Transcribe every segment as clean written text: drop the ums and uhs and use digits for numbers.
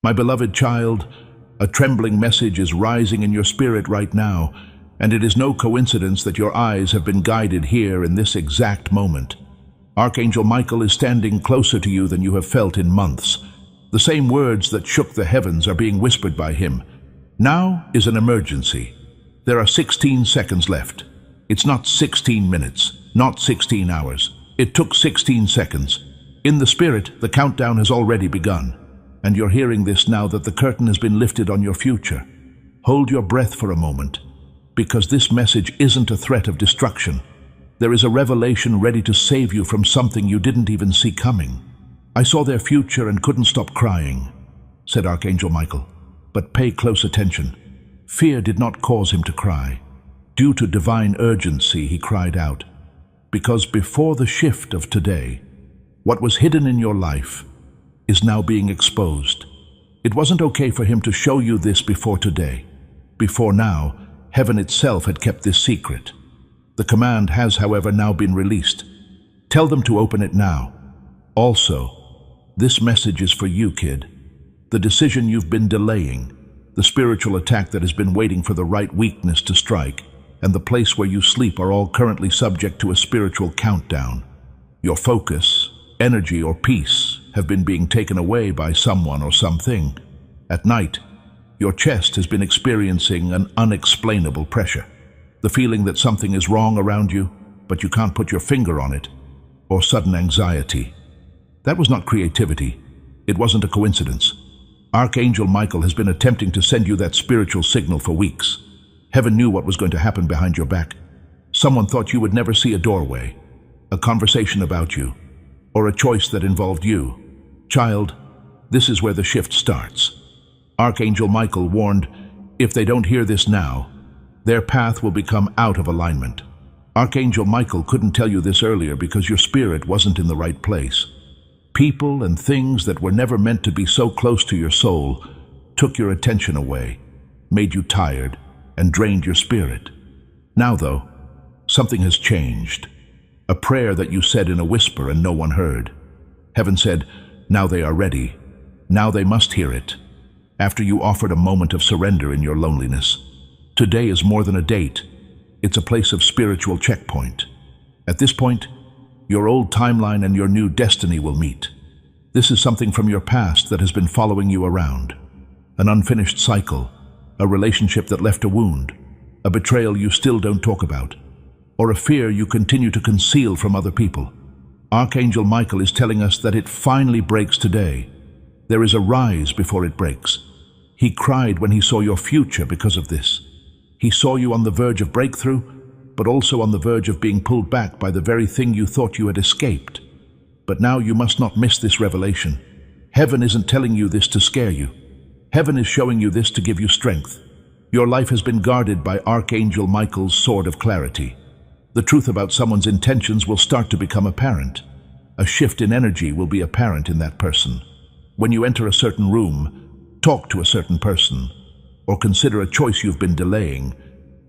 My beloved child, a trembling message is rising in your spirit right now, and it is no coincidence that your eyes have been guided here in this exact moment. Archangel Michael is standing closer to you than you have felt in months. The same words that shook the heavens are being whispered by him. Now is an emergency. There are 16 seconds left. It's not 16 minutes, not 16 hours. It took 16 seconds. In the spirit, the countdown has already begun. And you're hearing this now that the curtain has been lifted on your future. Hold your breath for a moment, because this message isn't a threat of destruction. There is a revelation ready to save you from something you didn't even see coming. I saw their future and couldn't stop crying, said Archangel Michael. But pay close attention. Fear did not cause him to cry. Due to divine urgency, he cried out. Because before the shift of today, what was hidden in your life is now being exposed. It wasn't okay for him to show you this before today. Before now, heaven itself had kept this secret. The command has, however, now been released. Tell them to open it now. Also, this message is for you, kid. The decision you've been delaying, the spiritual attack that has been waiting for the right weakness to strike, and the place where you sleep are all currently subject to a spiritual countdown. Your focus, energy, or peace have been being taken away by someone or something. At night, your chest has been experiencing an unexplainable pressure. The feeling that something is wrong around you, but you can't put your finger on it, or sudden anxiety. That was not creativity. It wasn't a coincidence. Archangel Michael has been attempting to send you that spiritual signal for weeks. Heaven knew what was going to happen behind your back. Someone thought you would never see a doorway, a conversation about you, or a choice that involved you. Child, this is where the shift starts. Archangel Michael warned, if they don't hear this now, their path will become out of alignment. Archangel Michael couldn't tell you this earlier because your spirit wasn't in the right place. People and things that were never meant to be so close to your soul took your attention away, made you tired, and drained your spirit. Now, though, something has changed. A prayer that you said in a whisper and no one heard. Heaven said, now they are ready. Now they must hear it. After you offered a moment of surrender in your loneliness. Today is more than a date. It's a place of spiritual checkpoint. At this point, your old timeline and your new destiny will meet. This is something from your past that has been following you around. An unfinished cycle, a relationship that left a wound, a betrayal you still don't talk about, or a fear you continue to conceal from other people. Archangel Michael is telling us that it finally breaks today. There is a rise before it breaks. He cried when he saw your future because of this. He saw you on the verge of breakthrough, but also on the verge of being pulled back by the very thing you thought you had escaped. But now you must not miss this revelation. Heaven isn't telling you this to scare you. Heaven is showing you this to give you strength. Your life has been guarded by Archangel Michael's sword of clarity. The truth about someone's intentions will start to become apparent. A shift in energy will be apparent in that person. When you enter a certain room, talk to a certain person, or consider a choice you've been delaying,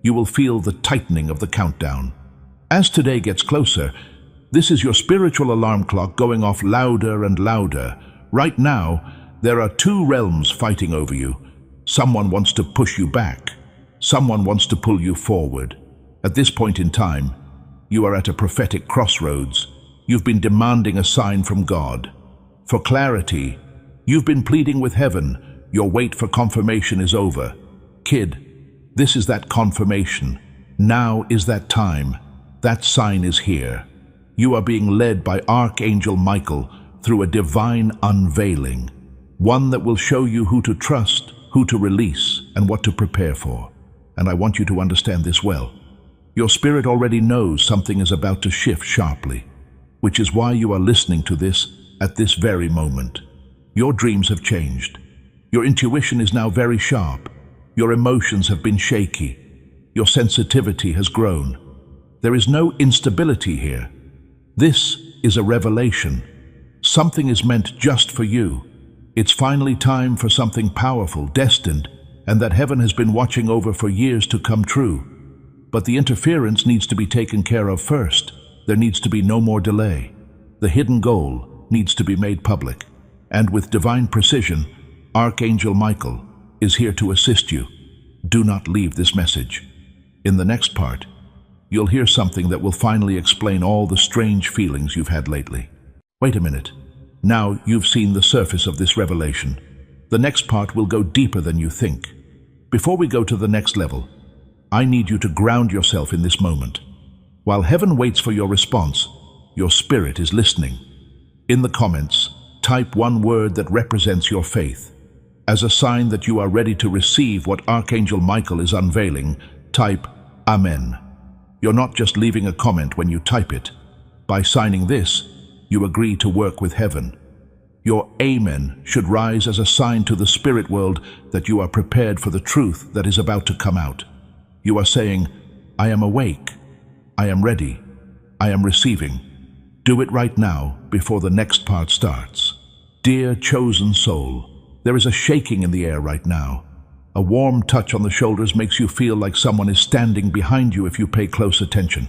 you will feel the tightening of the countdown. As today gets closer, this is your spiritual alarm clock going off louder and louder. Right now, there are two realms fighting over you. Someone wants to push you back. Someone wants to pull you forward. At this point in time, you are at a prophetic crossroads. You've been demanding a sign from God. For clarity, you've been pleading with heaven. Your wait for confirmation is over. Kid, this is that confirmation. Now is that time. That sign is here. You are being led by Archangel Michael through a divine unveiling. One that will show you who to trust, who to release, and what to prepare for. And I want you to understand this well. Your spirit already knows something is about to shift sharply, which is why you are listening to this at this very moment. Your dreams have changed. Your intuition is now very sharp. Your emotions have been shaky. Your sensitivity has grown. There is no instability here. This is a revelation. Something is meant just for you. It's finally time for something powerful, destined, and that heaven has been watching over for years to come true. But the interference needs to be taken care of first. There needs to be no more delay. The hidden goal needs to be made public. And with divine precision, Archangel Michael is here to assist you. Do not leave this message. In the next part, you'll hear something that will finally explain all the strange feelings you've had lately. Wait a minute. Now you've seen the surface of this revelation. The next part will go deeper than you think. Before we go to the next level, I need you to ground yourself in this moment. While heaven waits for your response, your spirit is listening. In the comments, type one word that represents your faith. As a sign that you are ready to receive what Archangel Michael is unveiling, type Amen. You're not just leaving a comment when you type it. By signing this, you agree to work with heaven. Your Amen should rise as a sign to the spirit world that you are prepared for the truth that is about to come out. You are saying, I am awake, I am ready, I am receiving. Do it right now before the next part starts. Dear chosen soul, there is a shaking in the air right now. A warm touch on the shoulders makes you feel like someone is standing behind you if you pay close attention.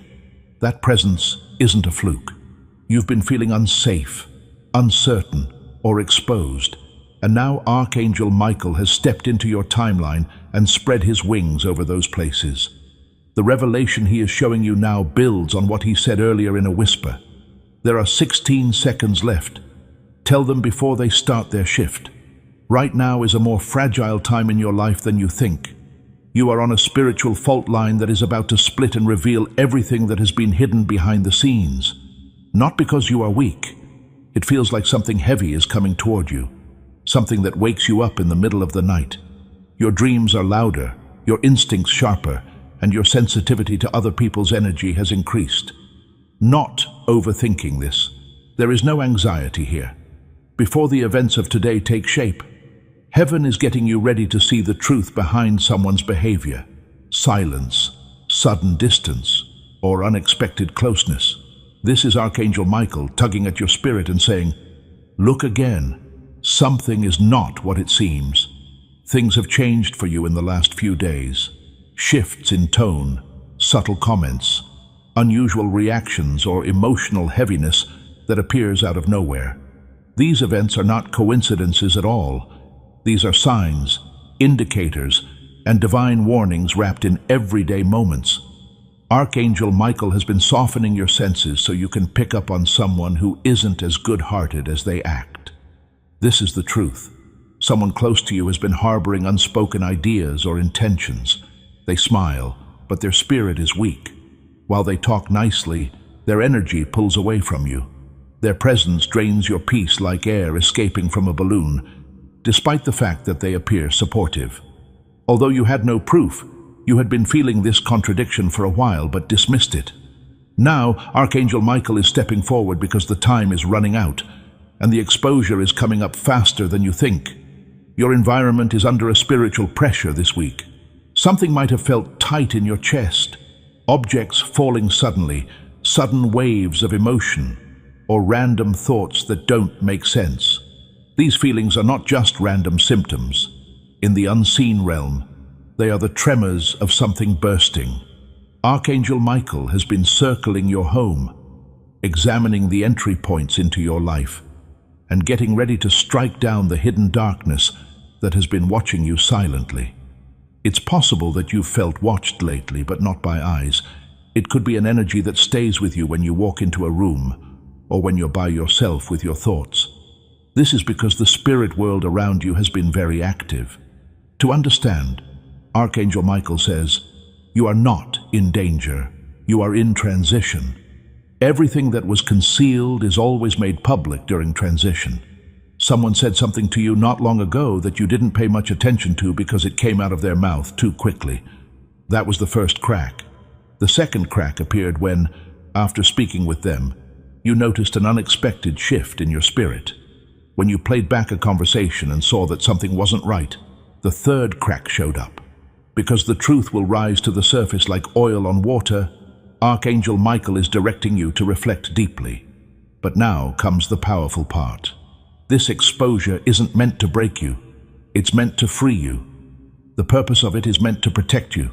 That presence isn't a fluke. You've been feeling unsafe, uncertain, or exposed, and now Archangel Michael has stepped into your timeline and spread his wings over those places. The revelation he is showing you now builds on what he said earlier in a whisper. There are 16 seconds left. Tell them before they start their shift. Right now is a more fragile time in your life than you think. You are on a spiritual fault line that is about to split and reveal everything that has been hidden behind the scenes. Not because you are weak. It feels like something heavy is coming toward you, something that wakes you up in the middle of the night. Your dreams are louder, your instincts sharper, and your sensitivity to other people's energy has increased. Not overthinking this. There is no anxiety here. Before the events of today take shape, heaven is getting you ready to see the truth behind someone's behavior. Silence, sudden distance, or unexpected closeness. This is Archangel Michael tugging at your spirit and saying, look again. Something is not what it seems. Things have changed for you in the last few days. Shifts in tone, subtle comments, unusual reactions, or emotional heaviness that appears out of nowhere. These events are not coincidences at all. These are signs, indicators, and divine warnings wrapped in everyday moments. Archangel Michael has been softening your senses so you can pick up on someone who isn't as good-hearted as they act. This is the truth. Someone close to you has been harboring unspoken ideas or intentions. They smile, but their spirit is weak. While they talk nicely, their energy pulls away from you. Their presence drains your peace like air escaping from a balloon, despite the fact that they appear supportive. Although you had no proof, you had been feeling this contradiction for a while but dismissed it. Now, Archangel Michael is stepping forward because the time is running out, and the exposure is coming up faster than you think. Your environment is under a spiritual pressure this week. Something might have felt tight in your chest, objects falling suddenly, sudden waves of emotion, or random thoughts that don't make sense. These feelings are not just random symptoms. In the unseen realm, they are the tremors of something bursting. Archangel Michael has been circling your home, examining the entry points into your life, and getting ready to strike down the hidden darkness that has been watching you silently. It's possible that you've felt watched lately, but not by eyes. It could be an energy that stays with you when you walk into a room, or when you're by yourself with your thoughts. This is because the spirit world around you has been very active. To understand, Archangel Michael says, you are not in danger. You are in transition. Everything that was concealed is always made public during transition. Someone said something to you not long ago that you didn't pay much attention to because it came out of their mouth too quickly. That was the first crack. The second crack appeared when, after speaking with them, you noticed an unexpected shift in your spirit. When you played back a conversation and saw that something wasn't right, the third crack showed up. Because the truth will rise to the surface like oil on water, Archangel Michael is directing you to reflect deeply. But now comes the powerful part. This exposure isn't meant to break you. It's meant to free you. The purpose of it is meant to protect you.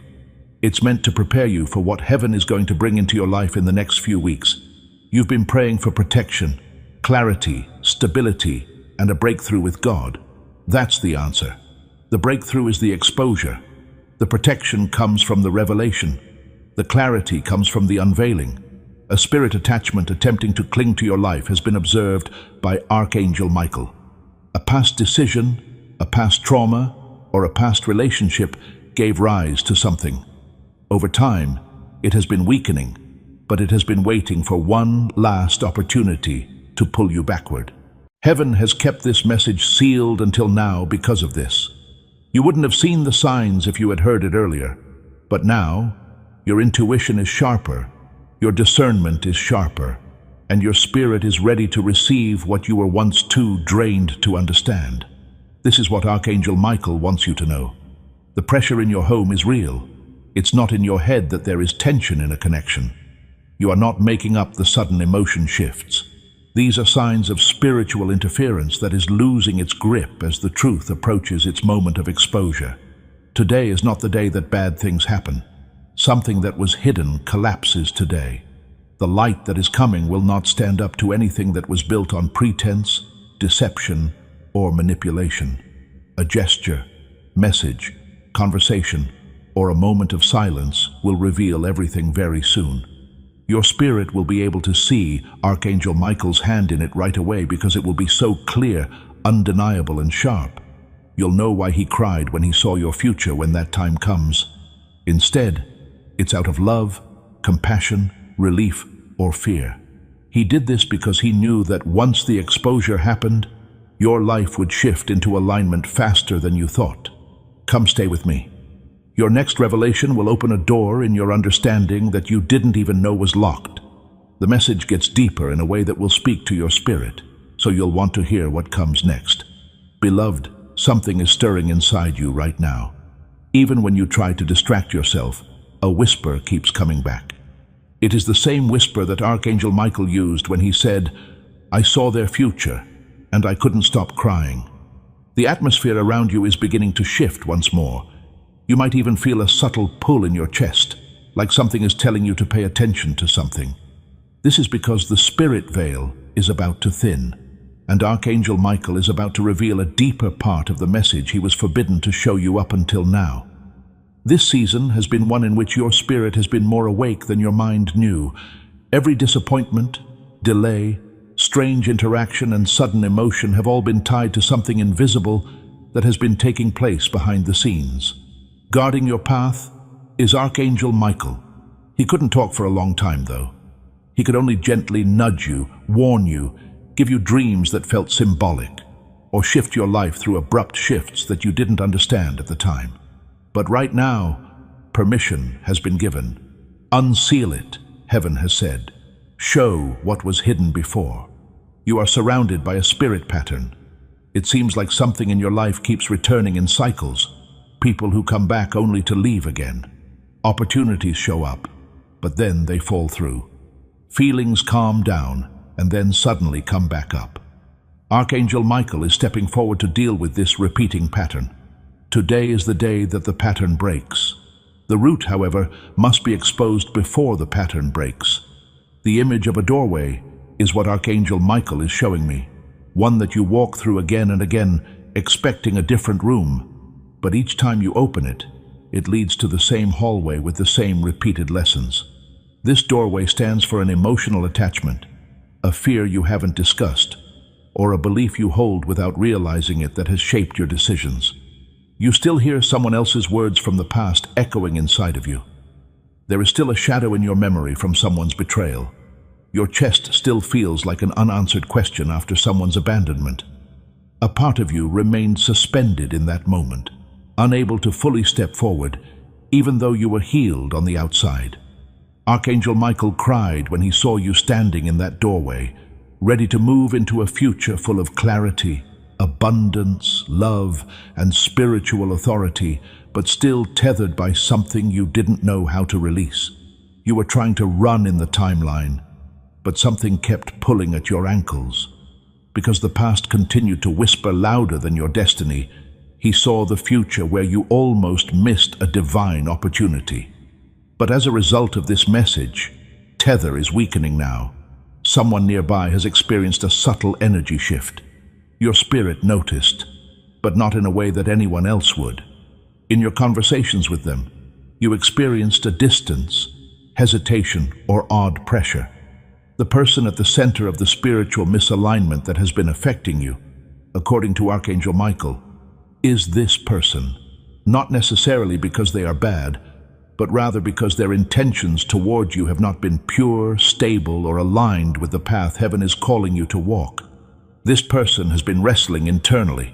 It's meant to prepare you for what heaven is going to bring into your life in the next few weeks. You've been praying for protection, clarity, stability, and a breakthrough with God. That's the answer. The breakthrough is the exposure. The protection comes from the revelation. The clarity comes from the unveiling. A spirit attachment attempting to cling to your life has been observed by Archangel Michael. A past decision, a past trauma, or a past relationship gave rise to something. Over time, it has been weakening, but it has been waiting for one last opportunity to pull you backward. Heaven has kept this message sealed until now because of this. You wouldn't have seen the signs if you had heard it earlier, but now, your intuition is sharper, your discernment is sharper, and your spirit is ready to receive what you were once too drained to understand. This is what Archangel Michael wants you to know. The pressure in your home is real. It's not in your head that there is tension in a connection. You are not making up the sudden emotion shifts. These are signs of spiritual interference that is losing its grip as the truth approaches its moment of exposure. Today is not the day that bad things happen. Something that was hidden collapses today. The light that is coming will not stand up to anything that was built on pretense, deception, or manipulation. A gesture, message, conversation, or a moment of silence will reveal everything very soon. Your spirit will be able to see Archangel Michael's hand in it right away because it will be so clear, undeniable, and sharp. You'll know why he cried when he saw your future when that time comes. Instead, it's out of love, compassion, relief, or fear. He did this because he knew that once the exposure happened, your life would shift into alignment faster than you thought. Come stay with me. Your next revelation will open a door in your understanding that you didn't even know was locked. The message gets deeper in a way that will speak to your spirit, so you'll want to hear what comes next. Beloved, something is stirring inside you right now. Even when you try to distract yourself, a whisper keeps coming back. It is the same whisper that Archangel Michael used when he said, "I saw their future, and I couldn't stop crying." The atmosphere around you is beginning to shift once more. You might even feel a subtle pull in your chest, like something is telling you to pay attention to something. This is because the spirit veil is about to thin, and Archangel Michael is about to reveal a deeper part of the message he was forbidden to show you up until now. This season has been one in which your spirit has been more awake than your mind knew. Every disappointment, delay, strange interaction, and sudden emotion have all been tied to something invisible that has been taking place behind the scenes. Guarding your path is Archangel Michael. He couldn't talk for a long time, though. He could only gently nudge you, warn you, give you dreams that felt symbolic, or shift your life through abrupt shifts that you didn't understand at the time. But right now, permission has been given. Unseal it, heaven has said. Show what was hidden before. You are surrounded by a spirit pattern. It seems like something in your life keeps returning in cycles. People who come back only to leave again. Opportunities show up, but then they fall through. Feelings calm down, and then suddenly come back up. Archangel Michael is stepping forward to deal with this repeating pattern. Today is the day that the pattern breaks. The root, however, must be exposed before the pattern breaks. The image of a doorway is what Archangel Michael is showing me, one that you walk through again and again, expecting a different room. But each time you open it, it leads to the same hallway with the same repeated lessons. This doorway stands for an emotional attachment, a fear you haven't discussed, or a belief you hold without realizing it that has shaped your decisions. You still hear someone else's words from the past echoing inside of you. There is still a shadow in your memory from someone's betrayal. Your chest still feels like an unanswered question after someone's abandonment. A part of you remained suspended in that moment, unable to fully step forward, even though you were healed on the outside. Archangel Michael cried when he saw you standing in that doorway, ready to move into a future full of clarity, abundance, love, and spiritual authority, but still tethered by something you didn't know how to release. You were trying to run in the timeline, but something kept pulling at your ankles. Because the past continued to whisper louder than your destiny, he saw the future where you almost missed a divine opportunity. But as a result of this message, tether is weakening now. Someone nearby has experienced a subtle energy shift. Your spirit noticed. but not in a way that anyone else would. In your conversations with them, you experienced a distance, hesitation, or odd pressure. The person at the center of the spiritual misalignment that has been affecting you, according to Archangel Michael, is this person, not necessarily because they are bad, but rather because their intentions toward you have not been pure, stable, or aligned with the path heaven is calling you to walk. This person has been wrestling internally,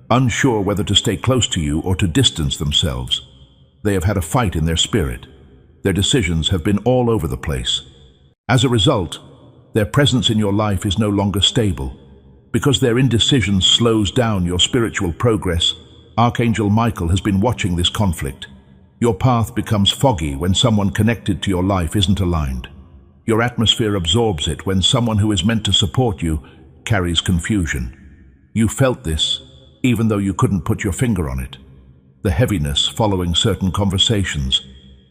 unsure whether to stay close to you or to distance themselves. They have had a fight in their spirit. Their decisions have been all over the place. As a result, their presence in your life is no longer stable. Because their indecision slows down your spiritual progress, Archangel Michael has been watching this conflict. Your path becomes foggy when someone connected to your life isn't aligned. Your atmosphere absorbs it when someone who is meant to support you carries confusion. You felt this, even though you couldn't put your finger on it. The heaviness following certain conversations,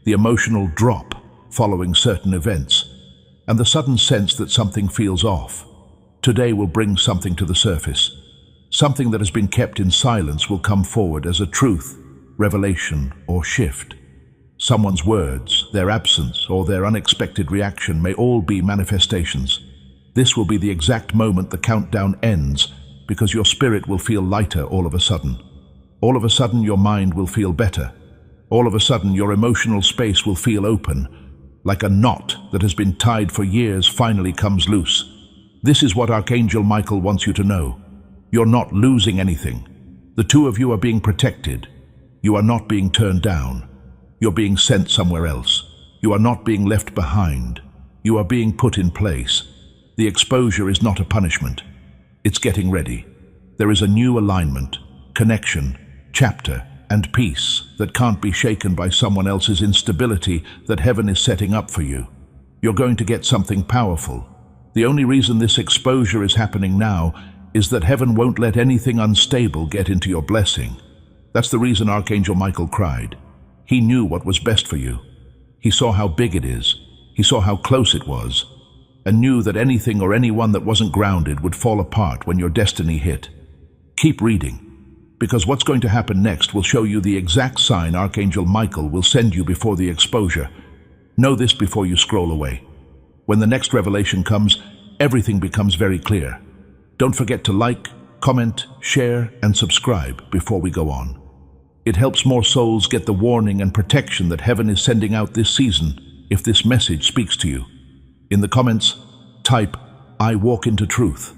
the emotional drop following certain events, and the sudden sense that something feels off. Today will bring something to the surface. Something that has been kept in silence will come forward as a truth, revelation, or shift. Someone's words, their absence, or their unexpected reaction may all be manifestations. This will be the exact moment the countdown ends, because your spirit will feel lighter all of a sudden. All of a sudden your mind will feel better. All of a sudden your emotional space will feel open, like a knot that has been tied for years finally comes loose. This is what Archangel Michael wants you to know. You're not losing anything. The two of you are being protected. You are not being turned down. You're being sent somewhere else. You are not being left behind. You are being put in place. The exposure is not a punishment. It's getting ready. There is a new alignment, connection, chapter, and peace that can't be shaken by someone else's instability that heaven is setting up for you. You're going to get something powerful. The only reason this exposure is happening now is that heaven won't let anything unstable get into your blessing. That's the reason Archangel Michael cried. He knew what was best for you. He saw how big it is. He saw how close it was, and knew that anything or anyone that wasn't grounded would fall apart when your destiny hit. Keep reading, because what's going to happen next will show you the exact sign Archangel Michael will send you before the exposure. Know this before you scroll away. When the next revelation comes, everything becomes very clear. Don't forget to like, comment, share, and subscribe before we go on. It helps more souls get the warning and protection that heaven is sending out this season if this message speaks to you. In the comments, type, "I walk into truth."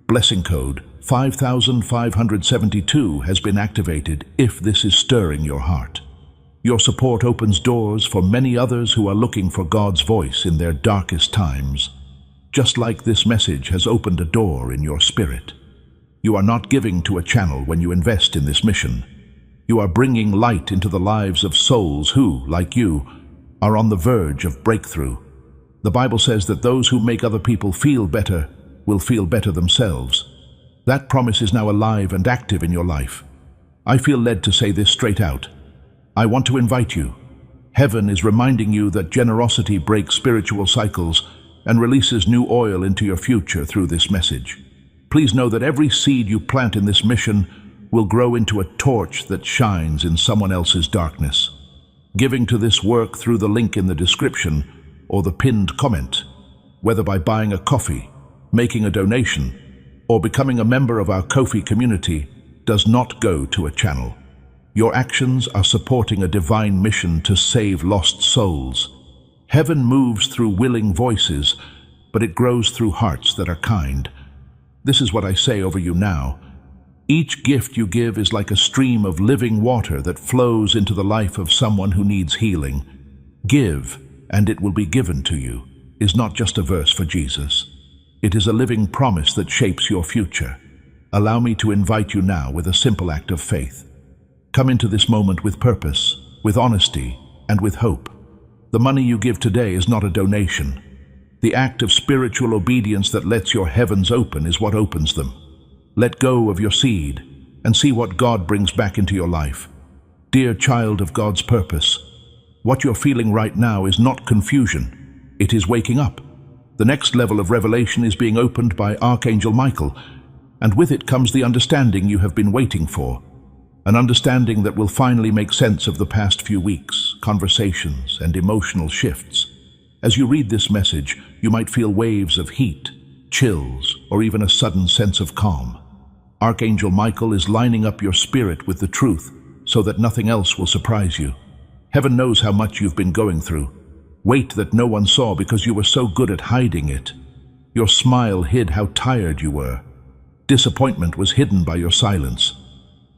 Blessing code 5572 has been activated if this is stirring your heart. Your support opens doors for many others who are looking for God's voice in their darkest times. Just like this message has opened a door in your spirit. You are not giving to a channel when you invest in this mission. You are bringing light into the lives of souls who, like you, are on the verge of breakthrough. The Bible says that those who make other people feel better will feel better themselves. That promise is now alive and active in your life. I feel led to say this straight out. I want to invite you. Heaven is reminding you that generosity breaks spiritual cycles and releases new oil into your future through this message. Please know that every seed you plant in this mission will grow into a torch that shines in someone else's darkness. Giving to this work through the link in the description or the pinned comment, whether by buying a coffee, making a donation, or becoming a member of our Ko-fi community, does not go to a channel. Your actions are supporting a divine mission to save lost souls. Heaven moves through willing voices, but it grows through hearts that are kind. This is what I say over you now. Each gift you give is like a stream of living water that flows into the life of someone who needs healing. Give, and it will be given to you, is not just a verse for Jesus. It is a living promise that shapes your future. Allow me to invite you now with a simple act of faith. Come into this moment with purpose, with honesty, and with hope. The money you give today is not a donation. The act of spiritual obedience that lets your heavens open is what opens them. Let go of your seed and see what God brings back into your life. Dear child of God's purpose, what you're feeling right now is not confusion. It is waking up. The next level of revelation is being opened by Archangel Michael. And with it comes the understanding you have been waiting for, an understanding that will finally make sense of the past few weeks, conversations, and emotional shifts. As you read this message, you might feel waves of heat, chills, or even a sudden sense of calm. Archangel Michael is lining up your spirit with the truth so that nothing else will surprise you. Heaven knows how much you've been going through. Weight that no one saw because you were so good at hiding it. Your smile hid how tired you were. Disappointment was hidden by your silence.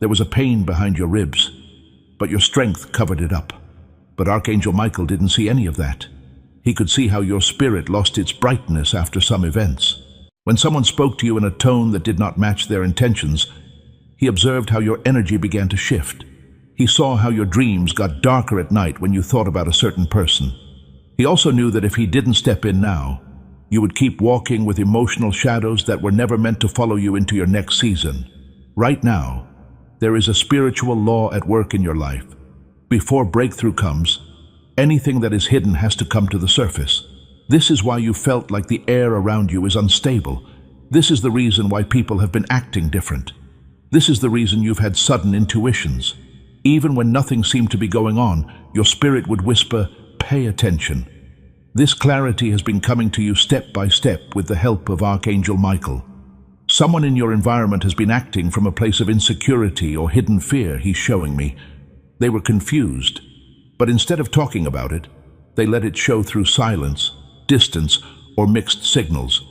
There was a pain behind your ribs, but your strength covered it up. But Archangel Michael didn't see any of that. He could see how your spirit lost its brightness after some events. When someone spoke to you in a tone that did not match their intentions, he observed how your energy began to shift. He saw how your dreams got darker at night when you thought about a certain person. He also knew that if he didn't step in now, you would keep walking with emotional shadows that were never meant to follow you into your next season. Right now, there is a spiritual law at work in your life. Before breakthrough comes, anything that is hidden has to come to the surface. This is why you felt like the air around you is unstable. This is the reason why people have been acting different. This is the reason you've had sudden intuitions. Even when nothing seemed to be going on, your spirit would whisper, "Pay attention." This clarity has been coming to you step by step with the help of Archangel Michael. Someone in your environment has been acting from a place of insecurity or hidden fear, he's showing me. They were confused, but instead of talking about it, they let it show through silence, distance, or mixed signals.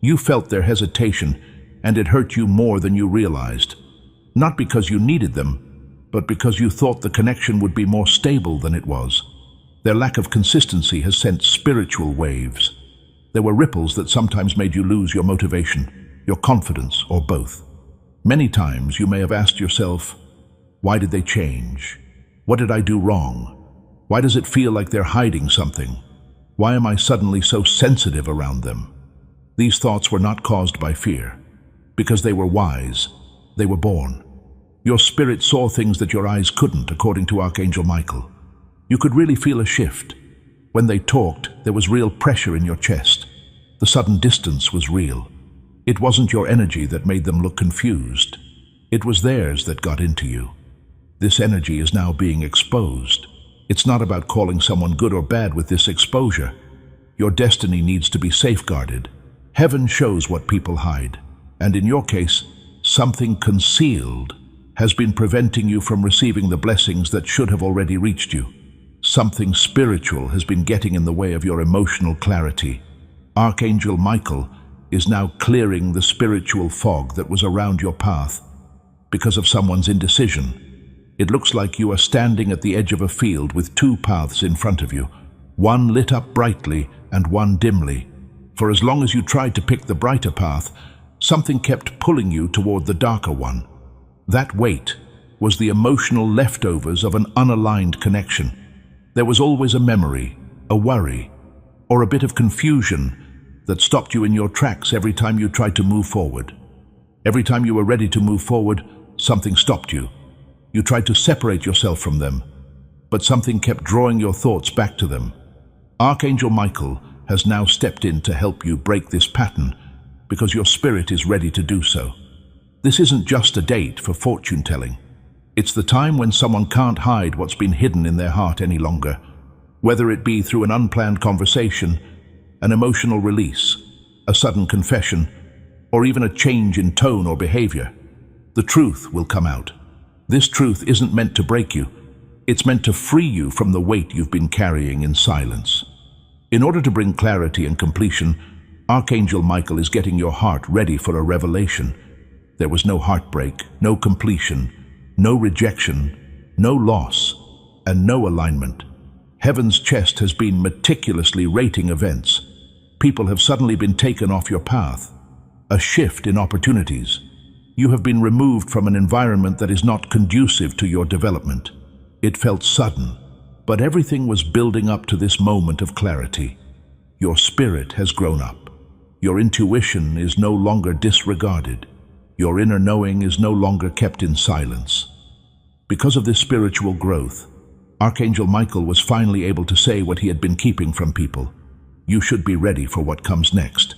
You felt their hesitation, and it hurt you more than you realized. Not because you needed them, but because you thought the connection would be more stable than it was. Their lack of consistency has sent spiritual waves. There were ripples that sometimes made you lose your motivation, your confidence, or both. Many times you may have asked yourself, why did they change? What did I do wrong? Why does it feel like they're hiding something? Why am I suddenly so sensitive around them? These thoughts were not caused by fear, because they were wise. They were born. Your spirit saw things that your eyes couldn't, according to Archangel Michael. You could really feel a shift. When they talked, there was real pressure in your chest. The sudden distance was real. It wasn't your energy that made them look confused. It was theirs that got into you. This energy is now being exposed. It's not about calling someone good or bad with this exposure. Your destiny needs to be safeguarded. Heaven shows what people hide, and in your case, something concealed has been preventing you from receiving the blessings that should have already reached you. Something spiritual has been getting in the way of your emotional clarity. Archangel Michael is now clearing the spiritual fog that was around your path because of someone's indecision. It looks like you are standing at the edge of a field with two paths in front of you, one lit up brightly and one dimly. For as long as you tried to pick the brighter path, something kept pulling you toward the darker one. That weight was the emotional leftovers of an unaligned connection. There was always a memory, a worry, or a bit of confusion that stopped you in your tracks every time you tried to move forward. Every time you were ready to move forward, something stopped you. You tried to separate yourself from them, but something kept drawing your thoughts back to them. Archangel Michael has now stepped in to help you break this pattern because your spirit is ready to do so. This isn't just a date for fortune-telling. It's the time when someone can't hide what's been hidden in their heart any longer, whether it be through an unplanned conversation, an emotional release, a sudden confession, or even a change in tone or behavior. The truth will come out. This truth isn't meant to break you. It's meant to free you from the weight you've been carrying in silence. In order to bring clarity and completion, Archangel Michael is getting your heart ready for a revelation. There was no heartbreak, no completion, no rejection, no loss, and no alignment. Heaven's chest has been meticulously rating events. People have suddenly been taken off your path. A shift in opportunities. You have been removed from an environment that is not conducive to your development. It felt sudden, but everything was building up to this moment of clarity. Your spirit has grown up. Your intuition is no longer disregarded. Your inner knowing is no longer kept in silence. Because of this spiritual growth, Archangel Michael was finally able to say what he had been keeping from people. You should be ready for what comes next,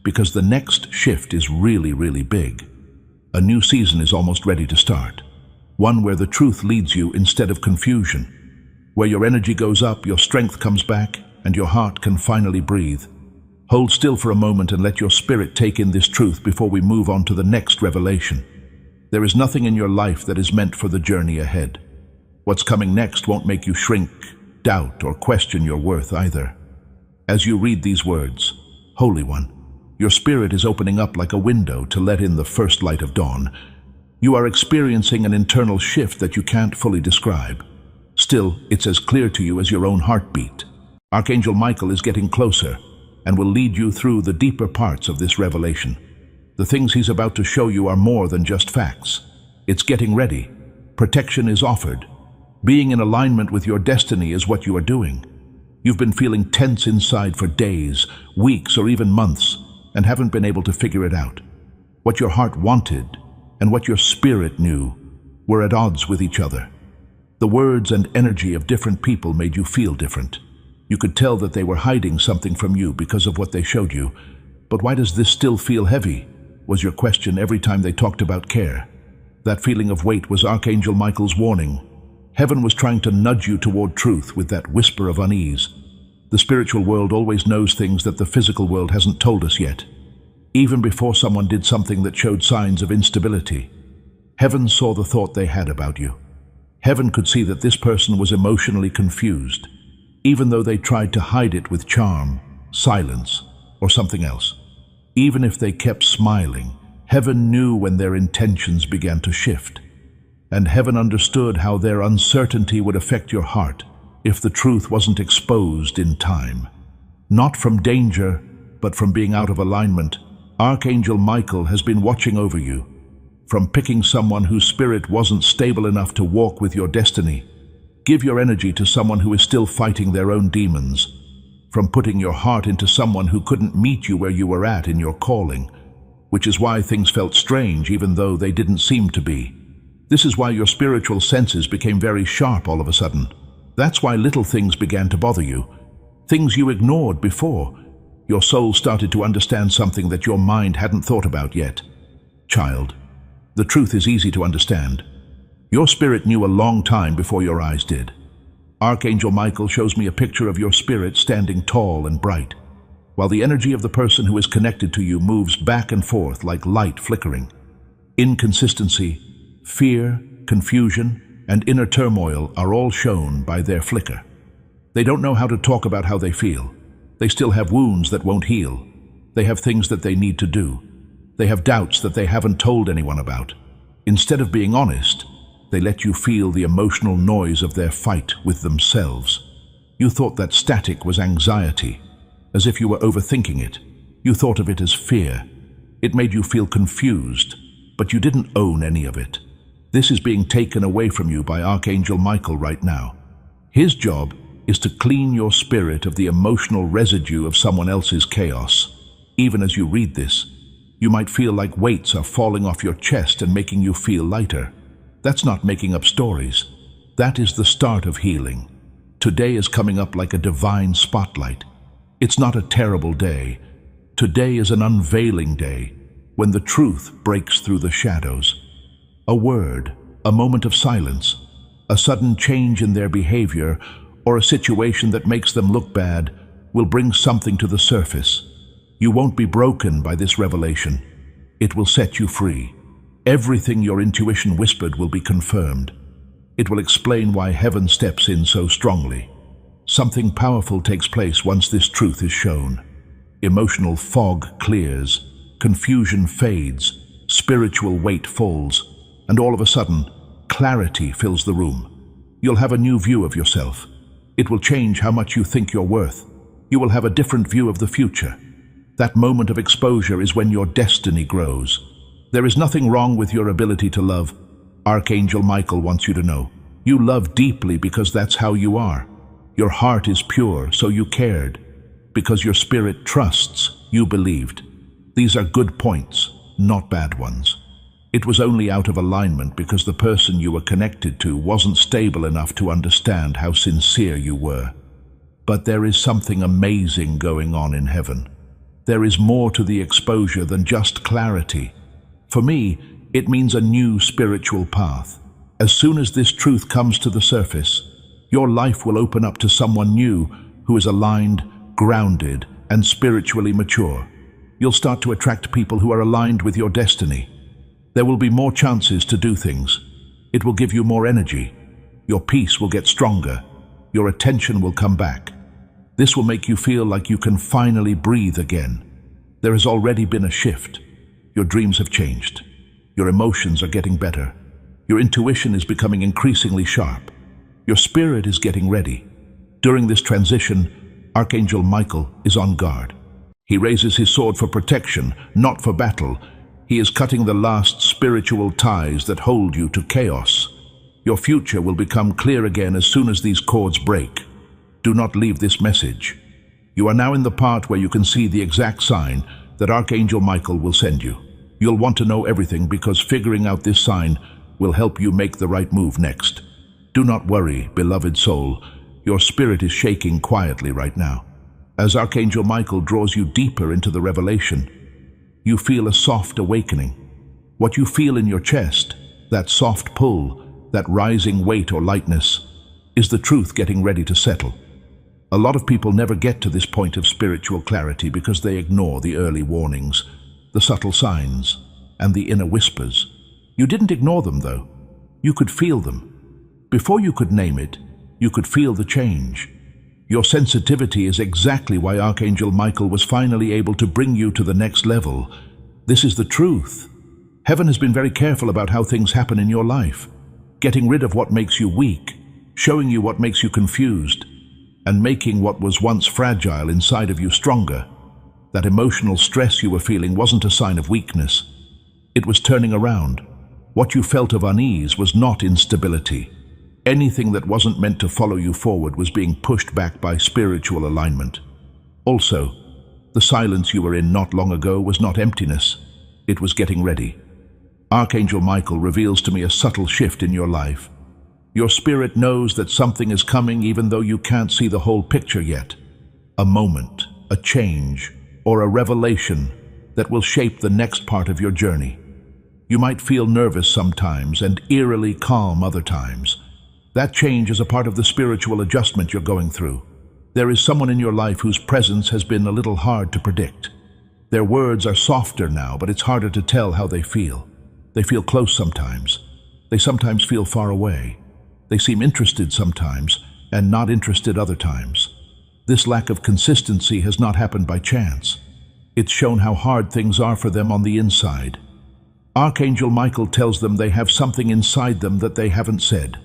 because the next shift is really, really big. A new season is almost ready to start. One where the truth leads you instead of confusion. Where your energy goes up, your strength comes back, and your heart can finally breathe. Hold still for a moment and let your spirit take in this truth before we move on to the next revelation. There is nothing in your life that is meant for the journey ahead. What's coming next won't make you shrink, doubt, or question your worth either. As you read these words, Holy One, your spirit is opening up like a window to let in the first light of dawn. You are experiencing an internal shift that you can't fully describe. Still, it's as clear to you as your own heartbeat. Archangel Michael is getting closer and will lead you through the deeper parts of this revelation. The things he's about to show you are more than just facts. It's getting ready. Protection is offered. Being in alignment with your destiny is what you are doing. You've been feeling tense inside for days, weeks, or even months, and haven't been able to figure it out. What your heart wanted and what your spirit knew were at odds with each other. The words and energy of different people made you feel different. You could tell that they were hiding something from you because of what they showed you. But why does this still feel heavy? Was your question every time they talked about care. That feeling of weight was Archangel Michael's warning. Heaven was trying to nudge you toward truth with that whisper of unease. The spiritual world always knows things that the physical world hasn't told us yet. Even before someone did something that showed signs of instability, Heaven saw the thought they had about you. Heaven could see that this person was emotionally confused, even though they tried to hide it with charm, silence, or something else. Even if they kept smiling, Heaven knew when their intentions began to shift. And Heaven understood how their uncertainty would affect your heart if the truth wasn't exposed in time. Not from danger, but from being out of alignment, Archangel Michael has been watching over you. From picking someone whose spirit wasn't stable enough to walk with your destiny, give your energy to someone who is still fighting their own demons. From putting your heart into someone who couldn't meet you where you were at in your calling, which is why things felt strange even though they didn't seem to be. This is why your spiritual senses became very sharp all of a sudden. That's why little things began to bother you. Things you ignored before. Your soul started to understand something that your mind hadn't thought about yet. Child, the truth is easy to understand. Your spirit knew a long time before your eyes did. Archangel Michael shows me a picture of your spirit standing tall and bright, while the energy of the person who is connected to you moves back and forth like light flickering. Inconsistency, fear, confusion, and inner turmoil are all shown by their flicker. They don't know how to talk about how they feel. They still have wounds that won't heal. They have things that they need to do. They have doubts that they haven't told anyone about. Instead of being honest, they let you feel the emotional noise of their fight with themselves. You thought that static was anxiety, as if you were overthinking it. You thought of it as fear. It made you feel confused, but you didn't own any of it. This is being taken away from you by Archangel Michael right now. His job is to clean your spirit of the emotional residue of someone else's chaos. Even as you read this, you might feel like weights are falling off your chest and making you feel lighter. That's not making up stories. That is the start of healing. Today is coming up like a divine spotlight. It's not a terrible day. Today is an unveiling day, when the truth breaks through the shadows. A word, a moment of silence, a sudden change in their behavior, or a situation that makes them look bad will bring something to the surface. You won't be broken by this revelation. It will set you free. Everything your intuition whispered will be confirmed. It will explain why Heaven steps in so strongly. Something powerful takes place once this truth is shown. Emotional fog clears, confusion fades, spiritual weight falls, and all of a sudden, clarity fills the room. You'll have a new view of yourself. It will change how much you think you're worth. You will have a different view of the future. That moment of exposure is when your destiny grows. There is nothing wrong with your ability to love. Archangel Michael wants you to know. You love deeply because that's how you are. Your heart is pure, so you cared. Because your spirit trusts, you believed. These are good points, not bad ones. It was only out of alignment because the person you were connected to wasn't stable enough to understand how sincere you were. But there is something amazing going on in heaven. There is more to the exposure than just clarity. For me, it means a new spiritual path. As soon as this truth comes to the surface, your life will open up to someone new who is aligned, grounded, and spiritually mature. You'll start to attract people who are aligned with your destiny. There will be more chances to do things. It will give you more energy. Your peace will get stronger. Your attention will come back. This will make you feel like you can finally breathe again. There has already been a shift. Your dreams have changed. Your emotions are getting better. Your intuition is becoming increasingly sharp. Your spirit is getting ready. During this transition, Archangel Michael is on guard. He raises his sword for protection, not for battle. He is cutting the last spiritual ties that hold you to chaos. Your future will become clear again as soon as these cords break. Do not leave this message. You are now in the part where you can see the exact sign that Archangel Michael will send you. You'll want to know everything because figuring out this sign will help you make the right move next. Do not worry, beloved soul. Your spirit is shaking quietly right now. As Archangel Michael draws you deeper into the revelation, you feel a soft awakening. What you feel in your chest, that soft pull, that rising weight or lightness, is the truth getting ready to settle. A lot of people never get to this point of spiritual clarity because they ignore the early warnings, the subtle signs, and the inner whispers. You didn't ignore them, though. You could feel them. Before you could name it, you could feel the change. Your sensitivity is exactly why Archangel Michael was finally able to bring you to the next level. This is the truth. Heaven has been very careful about how things happen in your life, getting rid of what makes you weak, showing you what makes you confused, and making what was once fragile inside of you stronger. That emotional stress you were feeling wasn't a sign of weakness. It was turning around. What you felt of unease was not instability. Anything that wasn't meant to follow you forward was being pushed back by spiritual alignment. Also, the silence you were in not long ago was not emptiness. It was getting ready. Archangel Michael reveals to me a subtle shift in your life. Your spirit knows that something is coming even though you can't see the whole picture yet. A moment, a change, or a revelation that will shape the next part of your journey. You might feel nervous sometimes and eerily calm other times. That change is a part of the spiritual adjustment you're going through. There is someone in your life whose presence has been a little hard to predict. Their words are softer now, but it's harder to tell how they feel. They feel close sometimes. They sometimes feel far away. They seem interested sometimes and not interested other times. This lack of consistency has not happened by chance. It's shown how hard things are for them on the inside. Archangel Michael tells them they have something inside them that they haven't said.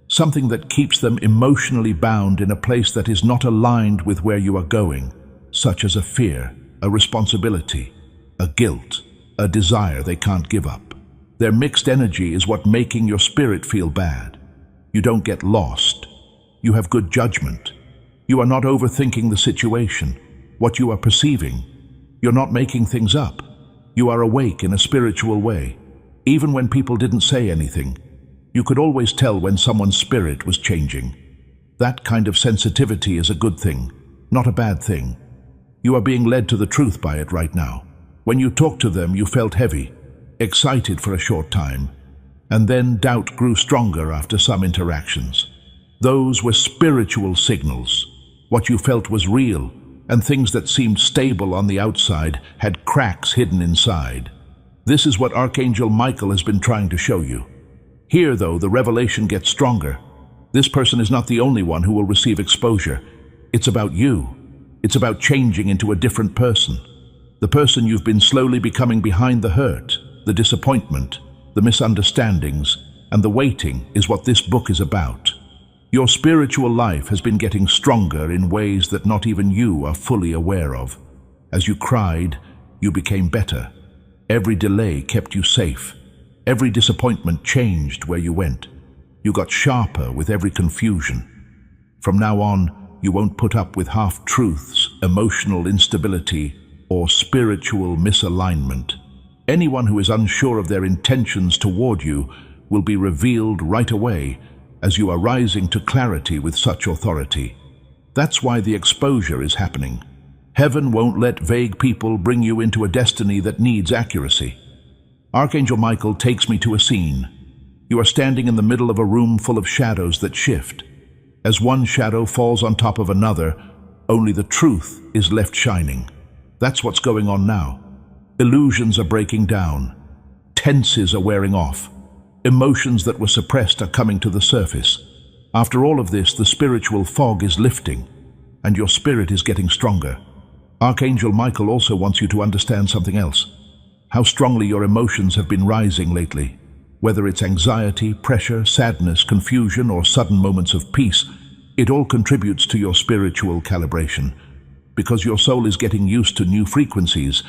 Something that keeps them emotionally bound in a place that is not aligned with where you are going, such as a fear, a responsibility, a guilt, a desire they can't give up. Their mixed energy is what making your spirit feel bad. You don't get lost. You have good judgment. You are not overthinking the situation, what you are perceiving. You're not making things up. You are awake in a spiritual way. Even when people didn't say anything, you could always tell when someone's spirit was changing. That kind of sensitivity is a good thing, not a bad thing. You are being led to the truth by it right now. When you talked to them, you felt heavy, excited for a short time, and then doubt grew stronger after some interactions. Those were spiritual signals. What you felt was real, and things that seemed stable on the outside had cracks hidden inside. This is what Archangel Michael has been trying to show you. Here, though, the revelation gets stronger. This person is not the only one who will receive exposure. It's about you. It's about changing into a different person. The person you've been slowly becoming behind the hurt, the disappointment, the misunderstandings, and the waiting is what this book is about. Your spiritual life has been getting stronger in ways that not even you are fully aware of. As you cried, you became better. Every delay kept you safe. Every disappointment changed where you went. You got sharper with every confusion. From now on, you won't put up with half-truths, emotional instability, or spiritual misalignment. Anyone who is unsure of their intentions toward you will be revealed right away as you are rising to clarity with such authority. That's why the exposure is happening. Heaven won't let vague people bring you into a destiny that needs accuracy. Archangel Michael takes me to a scene. You are standing in the middle of a room full of shadows that shift. As one shadow falls on top of another, only the truth is left shining. That's what's going on now. Illusions are breaking down. Tenses are wearing off. Emotions that were suppressed are coming to the surface. After all of this, the spiritual fog is lifting, and your spirit is getting stronger. Archangel Michael also wants you to understand something else. How strongly your emotions have been rising lately. Whether it's anxiety, pressure, sadness, confusion, or sudden moments of peace, it all contributes to your spiritual calibration. Because your soul is getting used to new frequencies,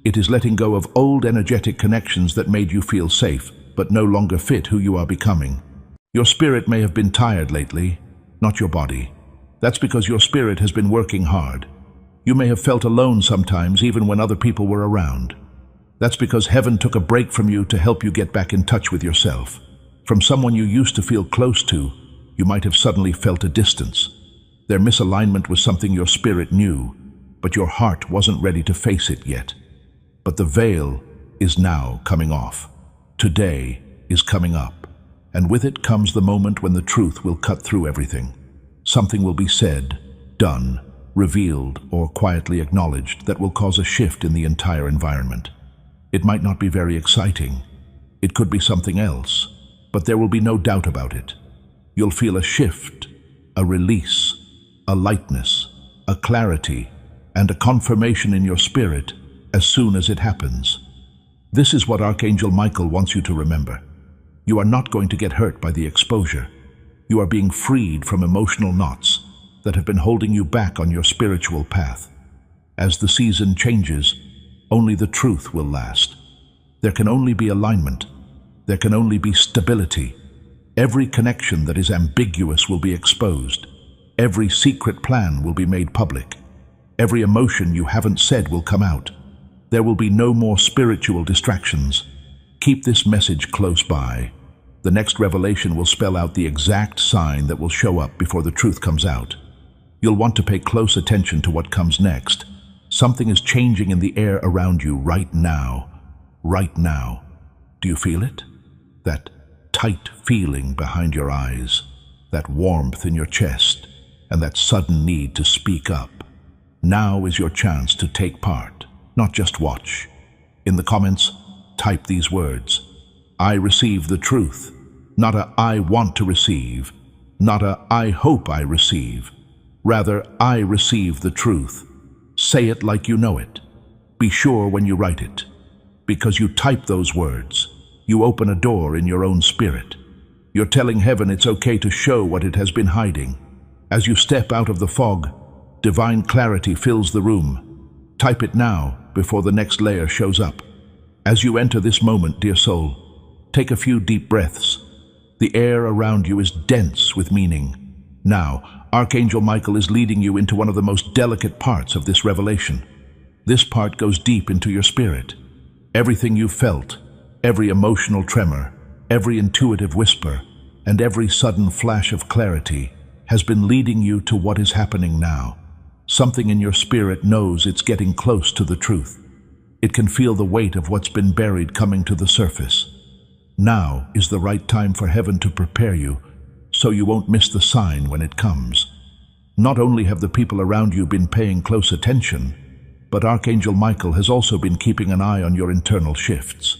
it is letting go of old energetic connections that made you feel safe, but no longer fit who you are becoming. Your spirit may have been tired lately, not your body. That's because your spirit has been working hard. You may have felt alone sometimes, even when other people were around. That's because heaven took a break from you to help you get back in touch with yourself. From someone you used to feel close to, you might have suddenly felt a distance. Their misalignment was something your spirit knew, but your heart wasn't ready to face it yet. But the veil is now coming off. Today is coming up, and with it comes the moment when the truth will cut through everything. Something will be said, done, revealed, or quietly acknowledged that will cause a shift in the entire environment. It might not be very exciting. It could be something else, but there will be no doubt about it. You'll feel a shift, a release, a lightness, a clarity, and a confirmation in your spirit as soon as it happens. This is what Archangel Michael wants you to remember. You are not going to get hurt by the exposure. You are being freed from emotional knots that have been holding you back on your spiritual path. As the season changes, only the truth will last. There can only be alignment. There can only be stability. Every connection that is ambiguous will be exposed. Every secret plan will be made public. Every emotion you haven't said will come out. There will be no more spiritual distractions. Keep this message close by. The next revelation will spell out the exact sign that will show up before the truth comes out. You'll want to pay close attention to what comes next. Something is changing in the air around you right now. Right now. Do you feel it? That tight feeling behind your eyes, that warmth in your chest, and that sudden need to speak up. Now is your chance to take part, not just watch. In the comments, type these words. I receive the truth. Not a I want to receive. Not a I hope I receive. Rather, I receive the truth. Say it like you know it. Be sure when you write it. Because you type those words, you open a door in your own spirit. You're telling heaven it's okay to show what it has been hiding. As you step out of the fog, divine clarity fills the room. Type it now before the next layer shows up. As you enter this moment, dear soul, take a few deep breaths. The air around you is dense with meaning. Now, Archangel Michael is leading you into one of the most delicate parts of this revelation. This part goes deep into your spirit. Everything you felt, every emotional tremor, every intuitive whisper, and every sudden flash of clarity has been leading you to what is happening now. Something in your spirit knows it's getting close to the truth. It can feel the weight of what's been buried coming to the surface. Now is the right time for heaven to prepare you so you won't miss the sign when it comes. Not only have the people around you been paying close attention, but Archangel Michael has also been keeping an eye on your internal shifts.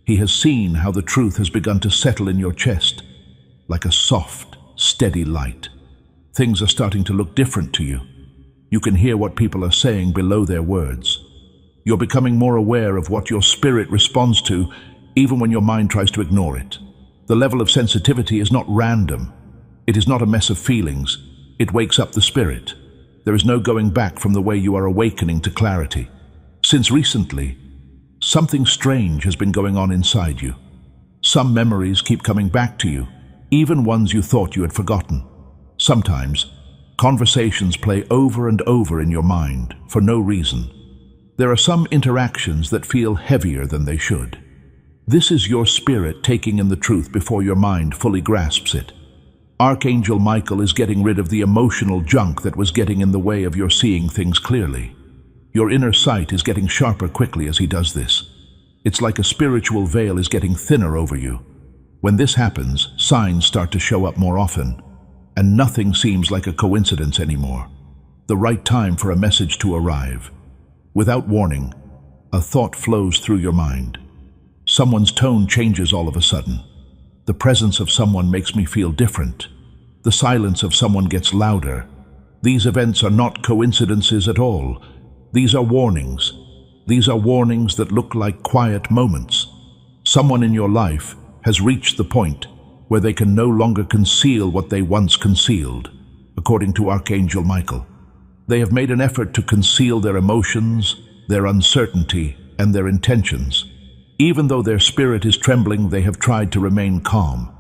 He has seen how the truth has begun to settle in your chest, like a soft, steady light. Things are starting to look different to you. You can hear what people are saying below their words. You're becoming more aware of what your spirit responds to, even when your mind tries to ignore it. The level of sensitivity is not random. It is not a mess of feelings. It wakes up the spirit. There is no going back from the way you are awakening to clarity. Since recently, something strange has been going on inside you. Some memories keep coming back to you, even ones you thought you had forgotten. Sometimes, conversations play over and over in your mind for no reason. There are some interactions that feel heavier than they should. This is your spirit taking in the truth before your mind fully grasps it. Archangel Michael is getting rid of the emotional junk that was getting in the way of your seeing things clearly. Your inner sight is getting sharper quickly as he does this. It's like a spiritual veil is getting thinner over you. When this happens, signs start to show up more often, and nothing seems like a coincidence anymore. The right time for a message to arrive. Without warning, a thought flows through your mind. Someone's tone changes all of a sudden. The presence of someone makes me feel different. The silence of someone gets louder. These events are not coincidences at all. These are warnings. These are warnings that look like quiet moments. Someone in your life has reached the point where they can no longer conceal what they once concealed, according to Archangel Michael. They have made an effort to conceal their emotions, their uncertainty, and their intentions. Even though their spirit is trembling, they have tried to remain calm.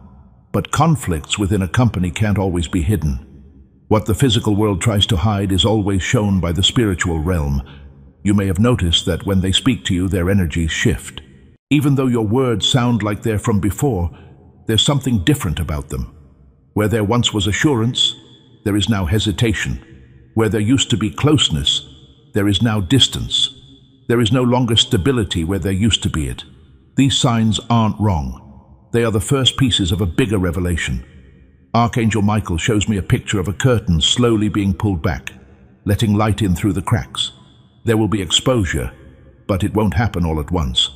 But conflicts within a company can't always be hidden. What the physical world tries to hide is always shown by the spiritual realm. You may have noticed that when they speak to you, their energies shift. Even though your words sound like they're from before, there's something different about them. Where there once was assurance, there is now hesitation. Where there used to be closeness, there is now distance. There is no longer stability where there used to be it. These signs aren't wrong. They are the first pieces of a bigger revelation. Archangel Michael shows me a picture of a curtain slowly being pulled back, letting light in through the cracks. There will be exposure, but it won't happen all at once.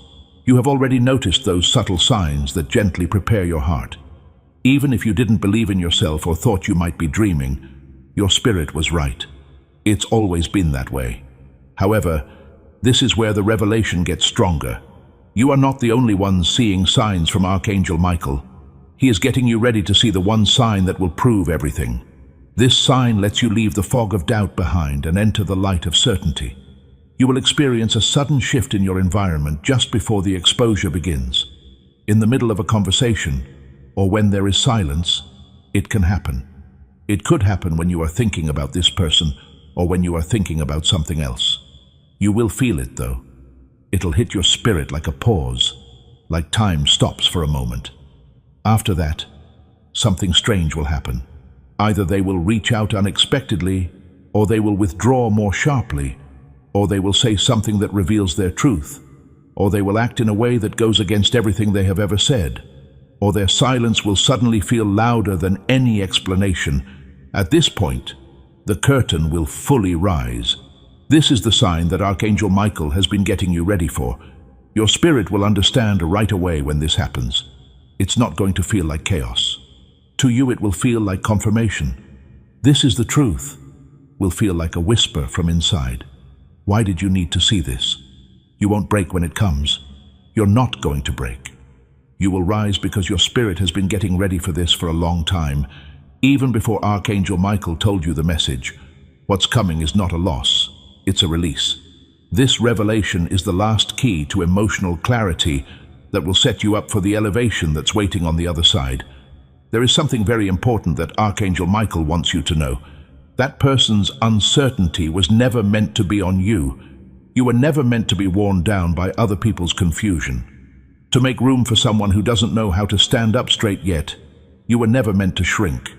You have already noticed those subtle signs that gently prepare your heart. Even if you didn't believe in yourself or thought you might be dreaming, your spirit was right. It's always been that way. However, this is where the revelation gets stronger. You are not the only ones seeing signs from Archangel Michael. He is getting you ready to see the one sign that will prove everything. This sign lets you leave the fog of doubt behind and enter the light of certainty. You will experience a sudden shift in your environment just before the exposure begins. In the middle of a conversation, or when there is silence, it can happen. It could happen when you are thinking about this person or when you are thinking about something else. You will feel it, though. It'll hit your spirit like a pause, like time stops for a moment. After that, something strange will happen. Either they will reach out unexpectedly, or they will withdraw more sharply, or they will say something that reveals their truth, or they will act in a way that goes against everything they have ever said, or their silence will suddenly feel louder than any explanation. At this point, the curtain will fully rise. This is the sign that Archangel Michael has been getting you ready for. Your spirit will understand right away when this happens. It's not going to feel like chaos. To you, it will feel like confirmation. This is the truth. Will feel like a whisper from inside. Why did you need to see this? You won't break when it comes. You're not going to break. You will rise because your spirit has been getting ready for this for a long time. Even before Archangel Michael told you the message, what's coming is not a loss, it's a release. This revelation is the last key to emotional clarity that will set you up for the elevation that's waiting on the other side. There is something very important that Archangel Michael wants you to know. That person's uncertainty was never meant to be on you. You were never meant to be worn down by other people's confusion. To make room for someone who doesn't know how to stand up straight yet, you were never meant to shrink.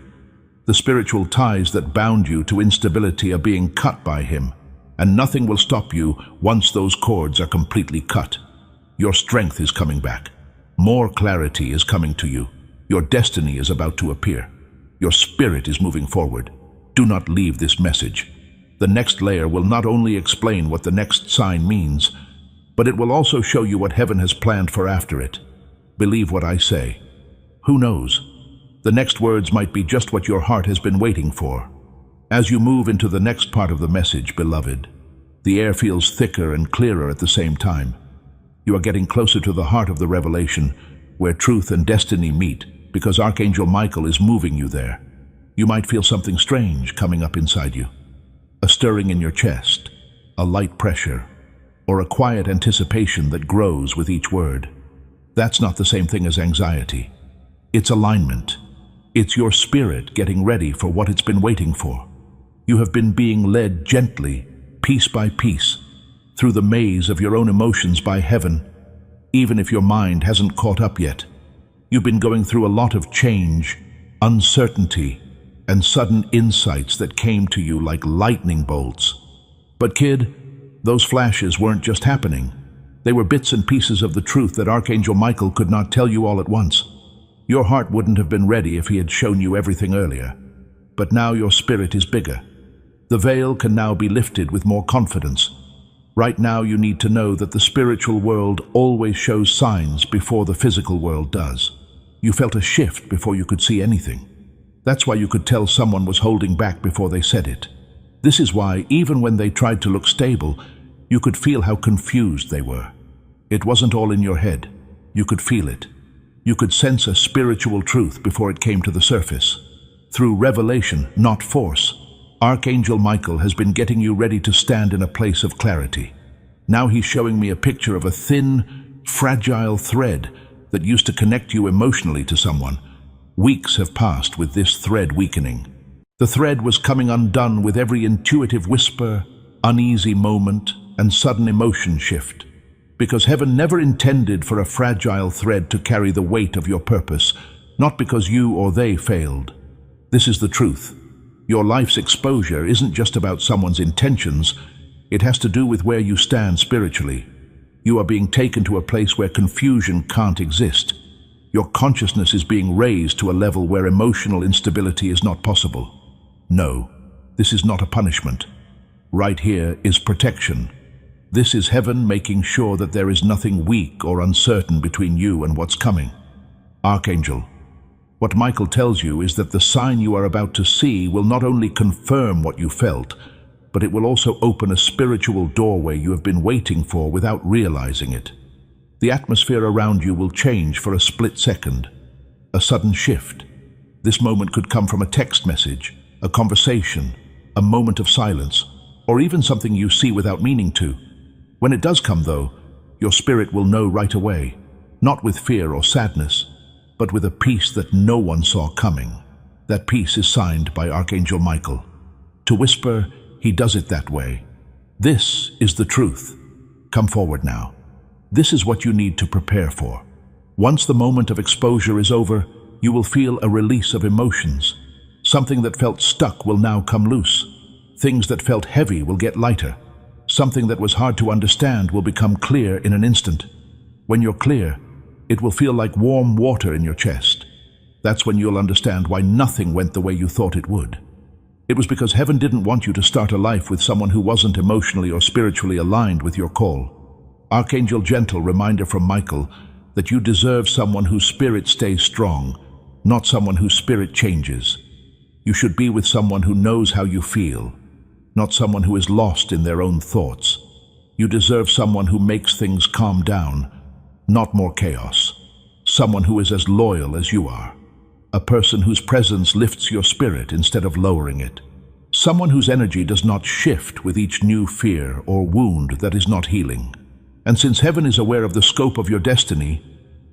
The spiritual ties that bound you to instability are being cut by him, and nothing will stop you once those cords are completely cut. Your strength is coming back. More clarity is coming to you. Your destiny is about to appear. Your spirit is moving forward. Do not leave this message. The next layer will not only explain what the next sign means, but it will also show you what heaven has planned for after it. Believe what I say. Who knows? The next words might be just what your heart has been waiting for. As you move into the next part of the message, beloved, the air feels thicker and clearer at the same time. You are getting closer to the heart of the revelation, where truth and destiny meet, because Archangel Michael is moving you there. You might feel something strange coming up inside you. A stirring in your chest, a light pressure, or a quiet anticipation that grows with each word. That's not the same thing as anxiety. It's alignment. It's your spirit getting ready for what it's been waiting for. You have been being led gently, piece by piece, through the maze of your own emotions by heaven, even if your mind hasn't caught up yet. You've been going through a lot of change, uncertainty, and sudden insights that came to you like lightning bolts. But kid, those flashes weren't just happening. They were bits and pieces of the truth that Archangel Michael could not tell you all at once. Your heart wouldn't have been ready if he had shown you everything earlier. But now your spirit is bigger. The veil can now be lifted with more confidence. Right now you need to know that the spiritual world always shows signs before the physical world does. You felt a shift before you could see anything. That's why you could tell someone was holding back before they said it. This is why, even when they tried to look stable, you could feel how confused they were. It wasn't all in your head. You could feel it. You could sense a spiritual truth before it came to the surface. Through revelation, not force, Archangel Michael has been getting you ready to stand in a place of clarity. Now he's showing me a picture of a thin, fragile thread that used to connect you emotionally to someone. Weeks have passed with this thread weakening. The thread was coming undone with every intuitive whisper, uneasy moment, and sudden emotion shift. Because heaven never intended for a fragile thread to carry the weight of your purpose, not because you or they failed. This is the truth. Your life's exposure isn't just about someone's intentions. It has to do with where you stand spiritually. You are being taken to a place where confusion can't exist. Your consciousness is being raised to a level where emotional instability is not possible. No, this is not a punishment. Right here is protection. This is heaven making sure that there is nothing weak or uncertain between you and what's coming. Archangel, what Michael tells you is that the sign you are about to see will not only confirm what you felt, but it will also open a spiritual doorway you have been waiting for without realizing it. The atmosphere around you will change for a split second, a sudden shift. This moment could come from a text message, a conversation, a moment of silence, or even something you see without meaning to. When it does come, though, your spirit will know right away, not with fear or sadness, but with a peace that no one saw coming. That peace is signed by Archangel Michael. To whisper, he does it that way. This is the truth. Come forward now. This is what you need to prepare for. Once the moment of exposure is over, you will feel a release of emotions. Something that felt stuck will now come loose. Things that felt heavy will get lighter. Something that was hard to understand will become clear in an instant. When you're clear, it will feel like warm water in your chest. That's when you'll understand why nothing went the way you thought it would. It was because heaven didn't want you to start a life with someone who wasn't emotionally or spiritually aligned with your call. Archangel gentle reminder from Michael that you deserve someone whose spirit stays strong, not someone whose spirit changes. You should be with someone who knows how you feel, not someone who is lost in their own thoughts. You deserve someone who makes things calm down, not more chaos. Someone who is as loyal as you are. A person whose presence lifts your spirit instead of lowering it. Someone whose energy does not shift with each new fear or wound that is not healing. And since heaven is aware of the scope of your destiny,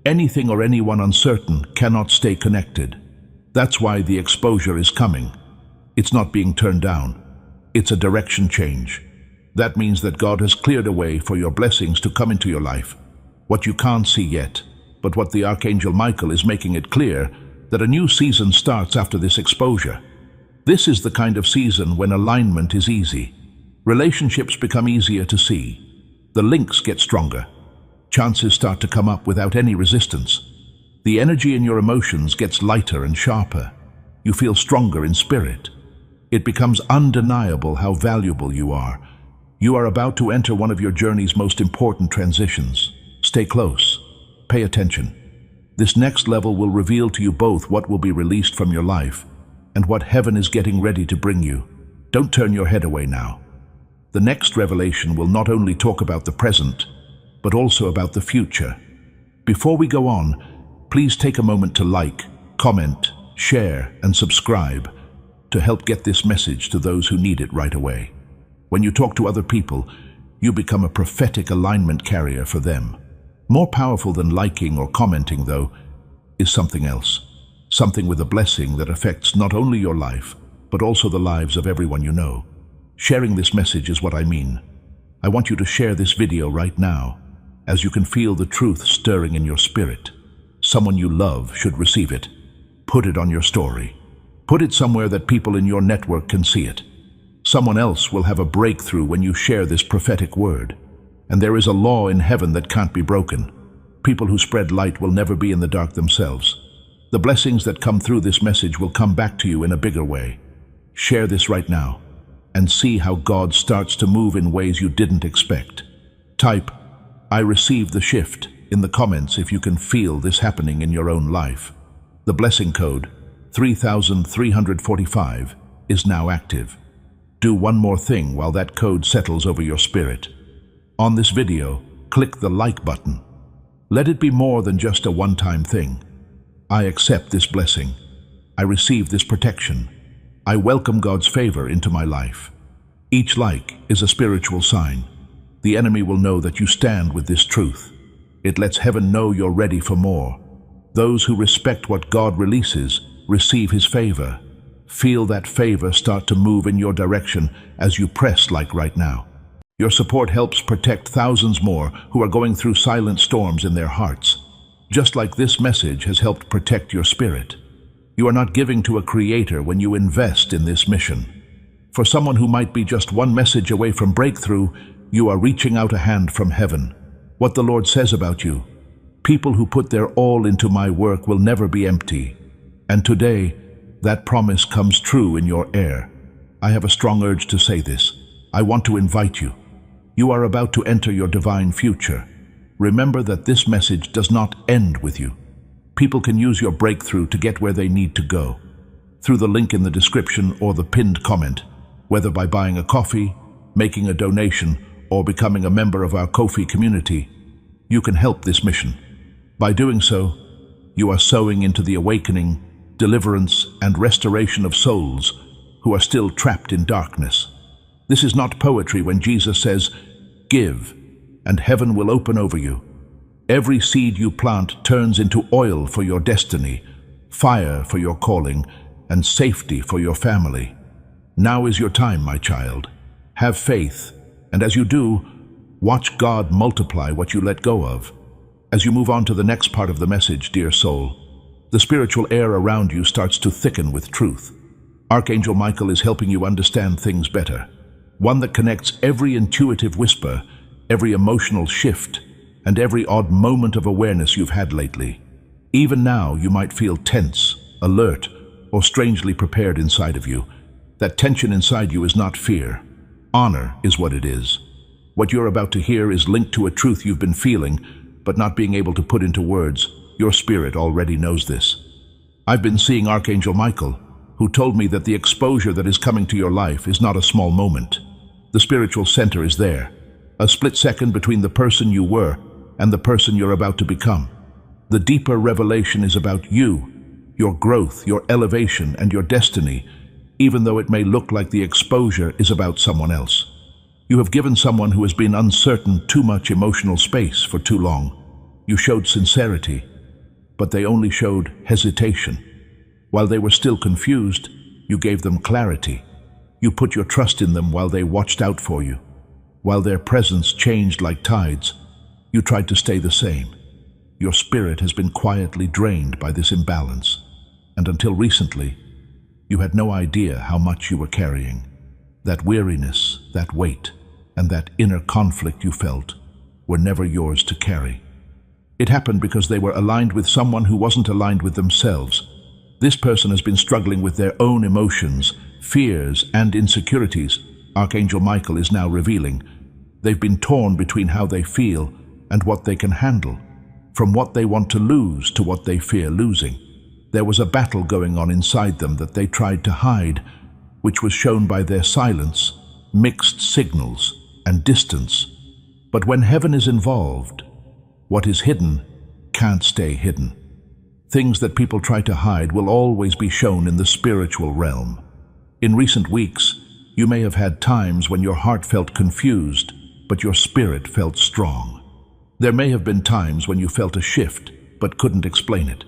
anything or anyone uncertain cannot stay connected. That's why the exposure is coming. It's not being turned down. It's a direction change. That means that God has cleared a way for your blessings to come into your life. What you can't see yet, but what the Archangel Michael is making it clear, that a new season starts after this exposure. This is the kind of season when alignment is easy. Relationships become easier to see. The links get stronger. Chances start to come up without any resistance. The energy in your emotions gets lighter and sharper. You feel stronger in spirit. It becomes undeniable how valuable you are. You are about to enter one of your journey's most important transitions. Stay close. Pay attention. This next level will reveal to you both what will be released from your life and what heaven is getting ready to bring you. Don't turn your head away now. The next revelation will not only talk about the present, but also about the future. Before we go on, please take a moment to like, comment, share, and subscribe to help get this message to those who need it right away. When you talk to other people, you become a prophetic alignment carrier for them. More powerful than liking or commenting, though, is something else. Something with a blessing that affects not only your life, but also the lives of everyone you know. Sharing this message is what I mean. I want you to share this video right now, as you can feel the truth stirring in your spirit. Someone you love should receive it. Put it on your story. Put it somewhere that people in your network can see it. Someone else will have a breakthrough when you share this prophetic word. and there is a law in heaven that can't be broken. People who spread light will never be in the dark themselves. The blessings that come through this message will come back to you in a bigger way. Share this right now and see how God starts to move in ways you didn't expect. Type, "I received the shift," in the comments if you can feel this happening in your own life. The blessing code, 3345, is now active. Do one more thing while that code settles over your spirit. On this video, click the like button. Let it be more than just a one-time thing. I accept this blessing. I receive this protection. I welcome God's favor into my life. Each like is a spiritual sign. The enemy will know that you stand with this truth. It lets heaven know you're ready for more. Those who respect what God releases receive his favor. Feel that favor start to move in your direction as you press like right now. Your support helps protect thousands more who are going through silent storms in their hearts. Just like this message has helped protect your spirit. You are not giving to a creator when you invest in this mission. For someone who might be just one message away from breakthrough, you are reaching out a hand from heaven. What the Lord says about you: people who put their all into my work will never be empty. And today, that promise comes true in your air. I have a strong urge to say this. I want to invite you. You are about to enter your divine future. Remember that this message does not end with you. People can use your breakthrough to get where they need to go. Through the link in the description or the pinned comment, whether by buying a coffee, making a donation, or becoming a member of our Ko-fi community, you can help this mission. By doing so, you are sowing into the awakening, deliverance, and restoration of souls who are still trapped in darkness. This is not poetry when Jesus says, "Give, and heaven will open over you." Every seed you plant turns into oil for your destiny, fire for your calling, and safety for your family. Now is your time, my child. Have faith, and as you do, watch God multiply what you let go of. As you move on to the next part of the message, dear soul, the spiritual air around you starts to thicken with truth. Archangel Michael is helping you understand things better. One that connects every intuitive whisper, every emotional shift, and every odd moment of awareness you've had lately. Even now, you might feel tense, alert, or strangely prepared inside of you. That tension inside you is not fear. Honor is what it is. What you're about to hear is linked to a truth you've been feeling, but not being able to put into words. Your spirit already knows this. I've been seeing Archangel Michael, who told me that the exposure that is coming to your life is not a small moment. The spiritual center is there, a split second between the person you were and the person you're about to become. The deeper revelation is about you, your growth, your elevation, and your destiny, even though it may look like the exposure is about someone else. You have given someone who has been uncertain too much emotional space for too long. You showed sincerity, but they only showed hesitation. While they were still confused, you gave them clarity. You put your trust in them while they watched out for you. While their presence changed like tides, you tried to stay the same. Your spirit has been quietly drained by this imbalance, and until recently, you had no idea how much you were carrying. That weariness, that weight, and that inner conflict you felt were never yours to carry. It happened because they were aligned with someone who wasn't aligned with themselves. This person has been struggling with their own emotions, fears, and insecurities. Archangel Michael is now revealing. They've been torn between how they feel and what they can handle, from what they want to lose to what they fear losing. There was a battle going on inside them that they tried to hide, which was shown by their silence, mixed signals, and distance. But when heaven is involved, what is hidden can't stay hidden. Things that people try to hide will always be shown in the spiritual realm. In recent weeks, you may have had times when your heart felt confused, but your spirit felt strong. There may have been times when you felt a shift, but couldn't explain it.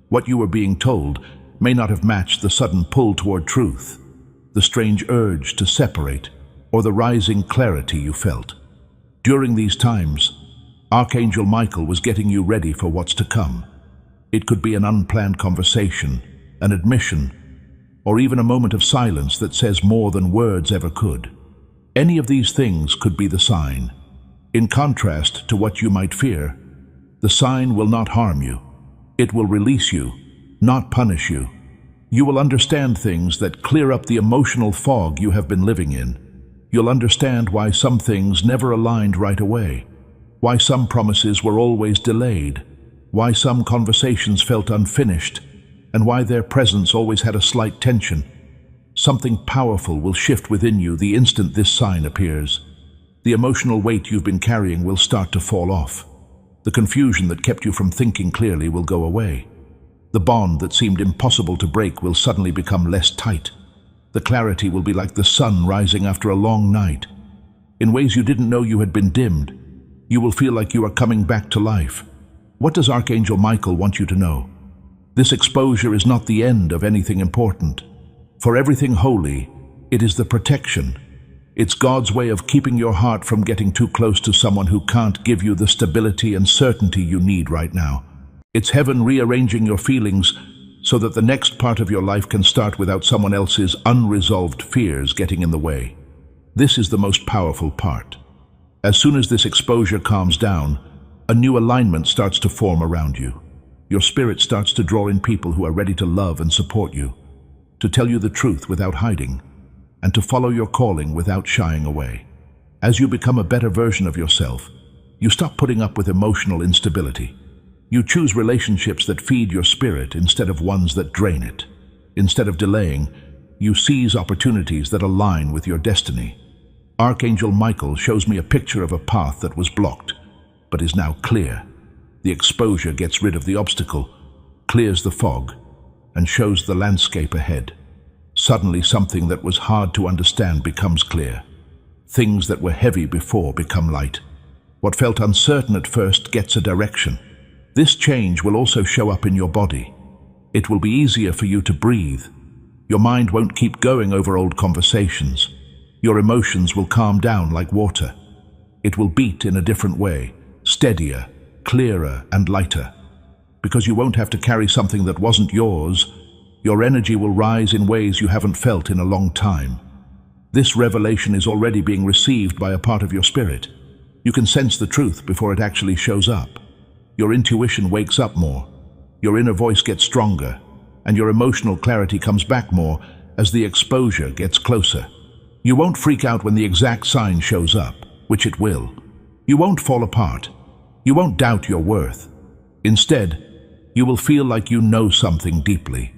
What you were being told may not have matched the sudden pull toward truth, the strange urge to separate, or the rising clarity you felt. During these times, Archangel Michael was getting you ready for what's to come. It could be an unplanned conversation, an admission, or even a moment of silence that says more than words ever could. Any of these things could be the sign. In contrast to what you might fear, the sign will not harm you. It will release you, not punish you. You will understand things that clear up the emotional fog you have been living in. You'll understand why some things never aligned right away, why some promises were always delayed, why some conversations felt unfinished, and why their presence always had a slight tension. Something powerful will shift within you the instant this sign appears. The emotional weight you've been carrying will start to fall off. The confusion that kept you from thinking clearly will go away. The bond that seemed impossible to break will suddenly become less tight. The clarity will be like the sun rising after a long night. In ways you didn't know you had been dimmed, you will feel like you are coming back to life. What does Archangel Michael want you to know? This exposure is not the end of anything important. For everything holy, it is the protection. It's God's way of keeping your heart from getting too close to someone who can't give you the stability and certainty you need right now. It's heaven rearranging your feelings so that the next part of your life can start without someone else's unresolved fears getting in the way. This is the most powerful part. As soon as this exposure calms down, a new alignment starts to form around you. Your spirit starts to draw in people who are ready to love and support you, to tell you the truth without hiding, and to follow your calling without shying away. As you become a better version of yourself, you stop putting up with emotional instability. You choose relationships that feed your spirit instead of ones that drain it. Instead of delaying, you seize opportunities that align with your destiny. Archangel Michael shows me a picture of a path that was blocked, but is now clear. The exposure gets rid of the obstacle, clears the fog, and shows the landscape ahead. Suddenly, something that was hard to understand becomes clear. Things that were heavy before become light. What felt uncertain at first gets a direction. This change will also show up in your body. It will be easier for you to breathe. Your mind won't keep going over old conversations. Your emotions will calm down like water. It will beat in a different way, steadier, clearer, and lighter. Because you won't have to carry something that wasn't yours, your energy will rise in ways you haven't felt in a long time. This revelation is already being received by a part of your spirit. You can sense the truth before it actually shows up. Your intuition wakes up more. Your inner voice gets stronger, and your emotional clarity comes back more as the exposure gets closer. You won't freak out when the exact sign shows up, which it will. You won't fall apart. You won't doubt your worth. Instead, you will feel like you know something deeply,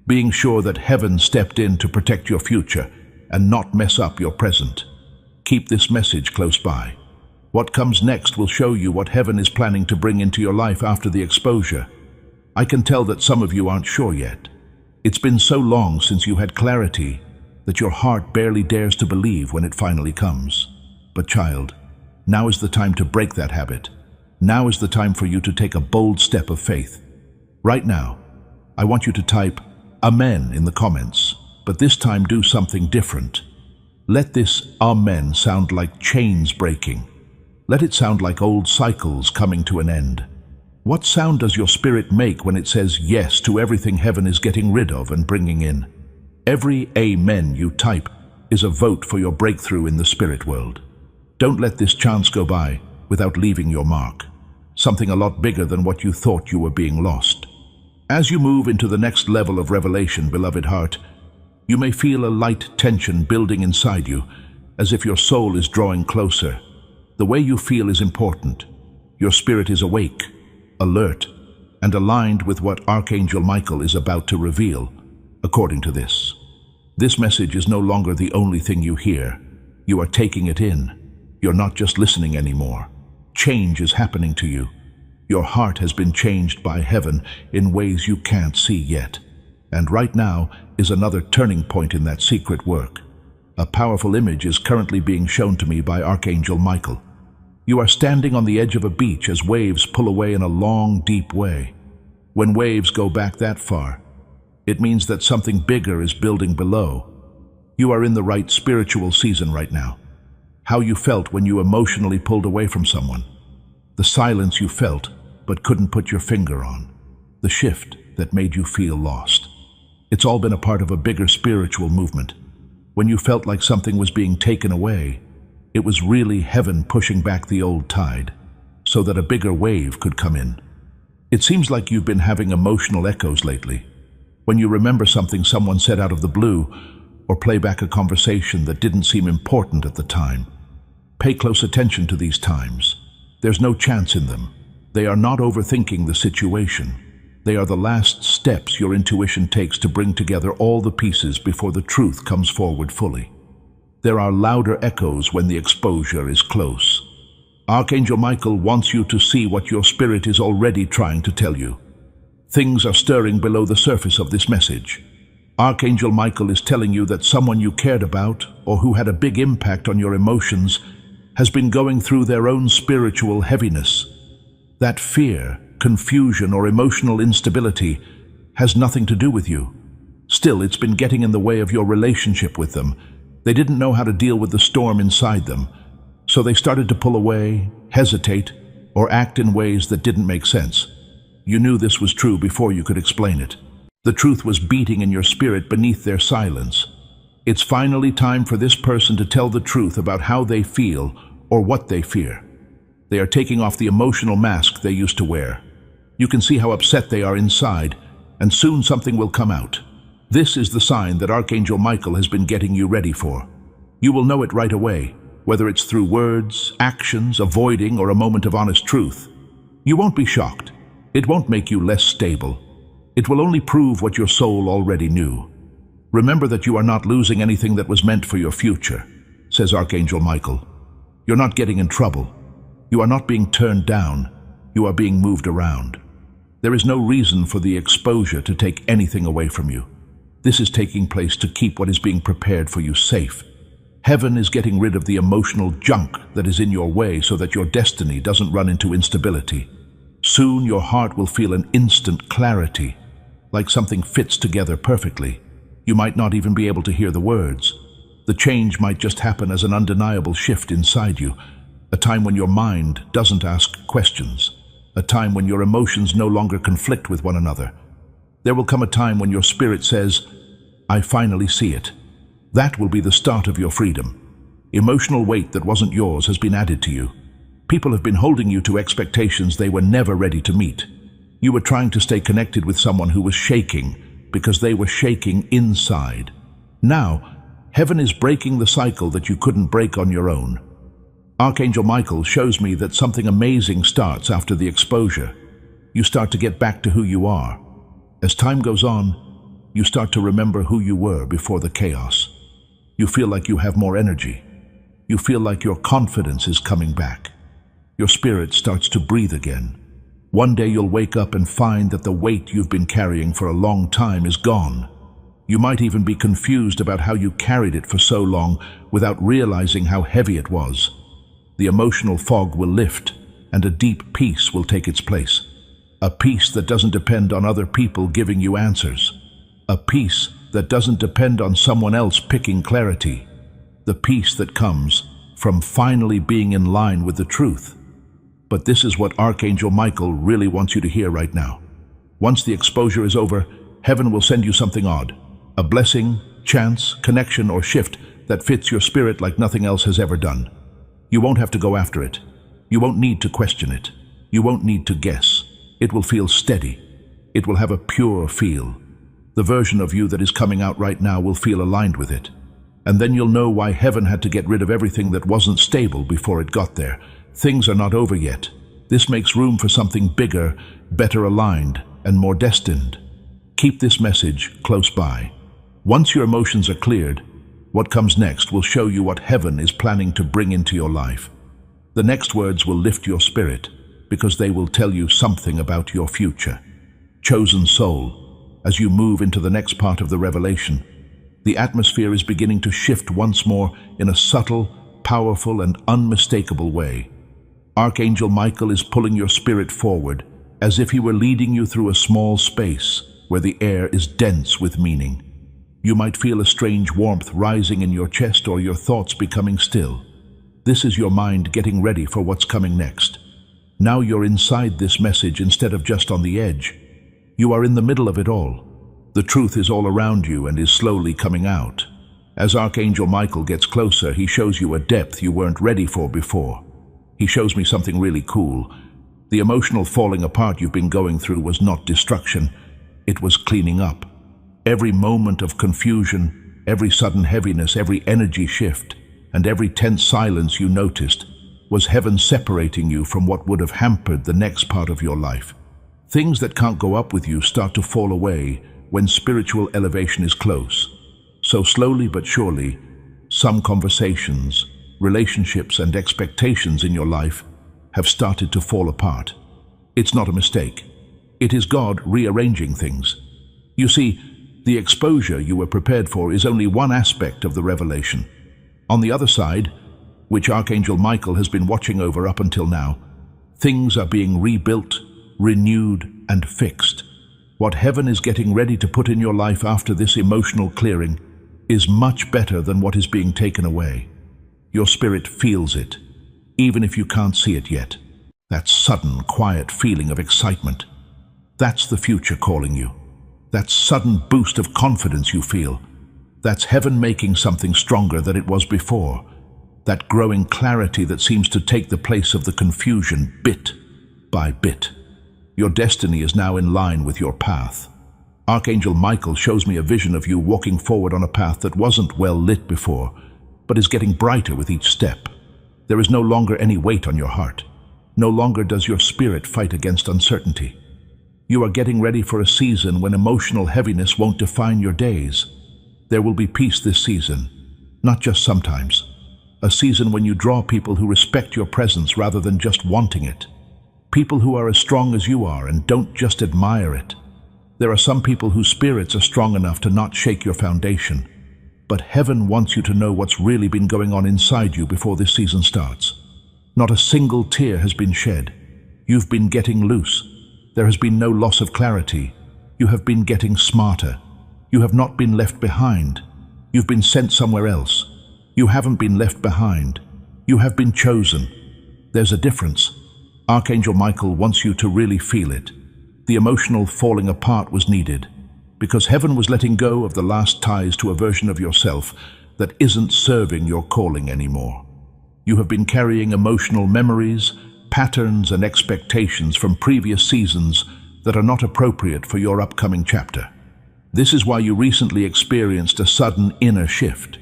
being sure that heaven stepped in to protect your future and not mess up your present. Keep this message close by. What comes next will show you what heaven is planning to bring into your life after the exposure. I can tell that some of you aren't sure yet. It's been so long since you had clarity that your heart barely dares to believe when it finally comes. But child, now is the time to break that habit. Now is the time for you to take a bold step of faith. Right now, I want you to type Amen in the comments, but this time do something different. Let this Amen sound like chains breaking. Let it sound like old cycles coming to an end. What sound does your spirit make when it says yes to everything heaven is getting rid of and bringing in? Every Amen you type is a vote for your breakthrough in the spirit world. Don't let this chance go by without leaving your mark. Something a lot bigger than what you thought you were being lost. As you move into the next level of revelation, beloved heart, you may feel a light tension building inside you, as if your soul is drawing closer. The way you feel is important. Your spirit is awake, alert, and aligned with what Archangel Michael is about to reveal, according to this. This message is no longer the only thing you hear. You are taking it in. You're not just listening anymore. Change is happening to you. Your heart has been changed by heaven in ways you can't see yet. And right now is another turning point in that secret work. A powerful image is currently being shown to me by Archangel Michael. You are standing on the edge of a beach as waves pull away in a long, deep way. When waves go back that far, it means that something bigger is building below. You are in the right spiritual season right now. How you felt when you emotionally pulled away from someone. The silence you felt but couldn't put your finger on. The shift that made you feel lost. It's all been a part of a bigger spiritual movement. When you felt like something was being taken away, It was really heaven pushing back the old tide, so that a bigger wave could come in. It seems like you've been having emotional echoes lately. When you remember something someone said out of the blue, or play back a conversation that didn't seem important at the time. Pay close attention to these times. There's no chance in them. They are not overthinking the situation. They are the last steps your intuition takes to bring together all the pieces before the truth comes forward fully. There are louder echoes when the exposure is close. Archangel Michael wants you to see what your spirit is already trying to tell you. Things are stirring below the surface of this message. Archangel Michael is telling you that someone you cared about, or who had a big impact on your emotions, has been going through their own spiritual heaviness. That fear, confusion, or emotional instability has nothing to do with you. Still, it's been getting in the way of your relationship with them. They didn't know how to deal with the storm inside them, so they started to pull away, hesitate, or act in ways that didn't make sense. You knew this was true before you could explain it. The truth was beating in your spirit beneath their silence. It's finally time for this person to tell the truth about how they feel or what they fear. They are taking off the emotional mask they used to wear. You can see how upset they are inside, and soon something will come out. This is the sign that Archangel Michael has been getting you ready for. You will know it right away, whether it's through words, actions, avoiding, or a moment of honest truth. You won't be shocked. It won't make you less stable. It will only prove what your soul already knew. Remember that you are not losing anything that was meant for your future, says Archangel Michael. You're not getting in trouble. You are not being turned down. You are being moved around. There is no reason for the exposure to take anything away from you. This is taking place to keep what is being prepared for you safe. Heaven is getting rid of the emotional junk that is in your way so that your destiny doesn't run into instability. Soon your heart will feel an instant clarity, like something fits together perfectly. You might not even be able to hear the words. The change might just happen as an undeniable shift inside you, a time when your mind doesn't ask questions, a time when your emotions no longer conflict with one another. There will come a time when your spirit says, "I finally see it." That will be the start of your freedom. Emotional weight that wasn't yours has been added to you. People have been holding you to expectations they were never ready to meet. You were trying to stay connected with someone who was shaking because they were shaking inside. Now, heaven is breaking the cycle that you couldn't break on your own. Archangel Michael shows me that something amazing starts after the exposure. You start to get back to who you are. As time goes on, you start to remember who you were before the chaos. You feel like you have more energy. You feel like your confidence is coming back. Your spirit starts to breathe again. One day you'll wake up and find that the weight you've been carrying for a long time is gone. You might even be confused about how you carried it for so long without realizing how heavy it was. The emotional fog will lift, and a deep peace will take its place. A peace that doesn't depend on other people giving you answers. A peace that doesn't depend on someone else picking clarity. The peace that comes from finally being in line with the truth. But this is what Archangel Michael really wants you to hear right now. Once the exposure is over, heaven will send you something odd. A blessing, chance, connection, or shift that fits your spirit like nothing else has ever done. You won't have to go after it. You won't need to question it. You won't need to guess. It will feel steady. It will have a pure feel. The version of you that is coming out right now will feel aligned with it. And then you'll know why heaven had to get rid of everything that wasn't stable before it got there. Things are not over yet. This makes room for something bigger, better aligned, and more destined. Keep this message close by. Once your emotions are cleared, what comes next will show you what heaven is planning to bring into your life. The next words will lift your spirit because they will tell you something about your future. Chosen soul, as you move into the next part of the revelation, the atmosphere is beginning to shift once more in a subtle, powerful, and unmistakable way. Archangel Michael is pulling your spirit forward as if he were leading you through a small space where the air is dense with meaning. You might feel a strange warmth rising in your chest or your thoughts becoming still. This is your mind getting ready for what's coming next. Now you're inside this message instead of just on the edge. You are in the middle of it all. The truth is all around you and is slowly coming out. As Archangel Michael gets closer, he shows you a depth you weren't ready for before. He shows me something really cool. The emotional falling apart you've been going through was not destruction, it was cleaning up. Every moment of confusion, every sudden heaviness, every energy shift, and every tense silence you noticed was heaven separating you from what would have hampered the next part of your life. Things that can't go up with you start to fall away when spiritual elevation is close. So slowly but surely, some conversations, relationships, and expectations in your life have started to fall apart. It's not a mistake. It is God rearranging things. You see, the exposure you were prepared for is only one aspect of the revelation. On the other side, which Archangel Michael has been watching over up until now, things are being rebuilt, renewed, and fixed. What heaven is getting ready to put in your life after this emotional clearing is much better than what is being taken away. Your spirit feels it, even if you can't see it yet. That sudden, quiet feeling of excitement. That's the future calling you. That sudden boost of confidence you feel. That's heaven making something stronger than it was before. That growing clarity that seems to take the place of the confusion bit by bit. Your destiny is now in line with your path. Archangel Michael shows me a vision of you walking forward on a path that wasn't well lit before, but is getting brighter with each step. There is no longer any weight on your heart. No longer does your spirit fight against uncertainty. You are getting ready for a season when emotional heaviness won't define your days. There will be peace this season, not just sometimes. A season when you draw people who respect your presence rather than just wanting it. People who are as strong as you are and don't just admire it. There are some people whose spirits are strong enough to not shake your foundation. But heaven wants you to know what's really been going on inside you before this season starts. Not a single tear has been shed. You've been getting loose. There has been no loss of clarity. You have been getting smarter. You have not been left behind. You've been sent somewhere else. You haven't been left behind. You have been chosen. There's a difference. Archangel Michael wants you to really feel it. The emotional falling apart was needed, because heaven was letting go of the last ties to a version of yourself that isn't serving your calling anymore. You have been carrying emotional memories, patterns, and expectations from previous seasons that are not appropriate for your upcoming chapter. This is why you recently experienced a sudden inner shift.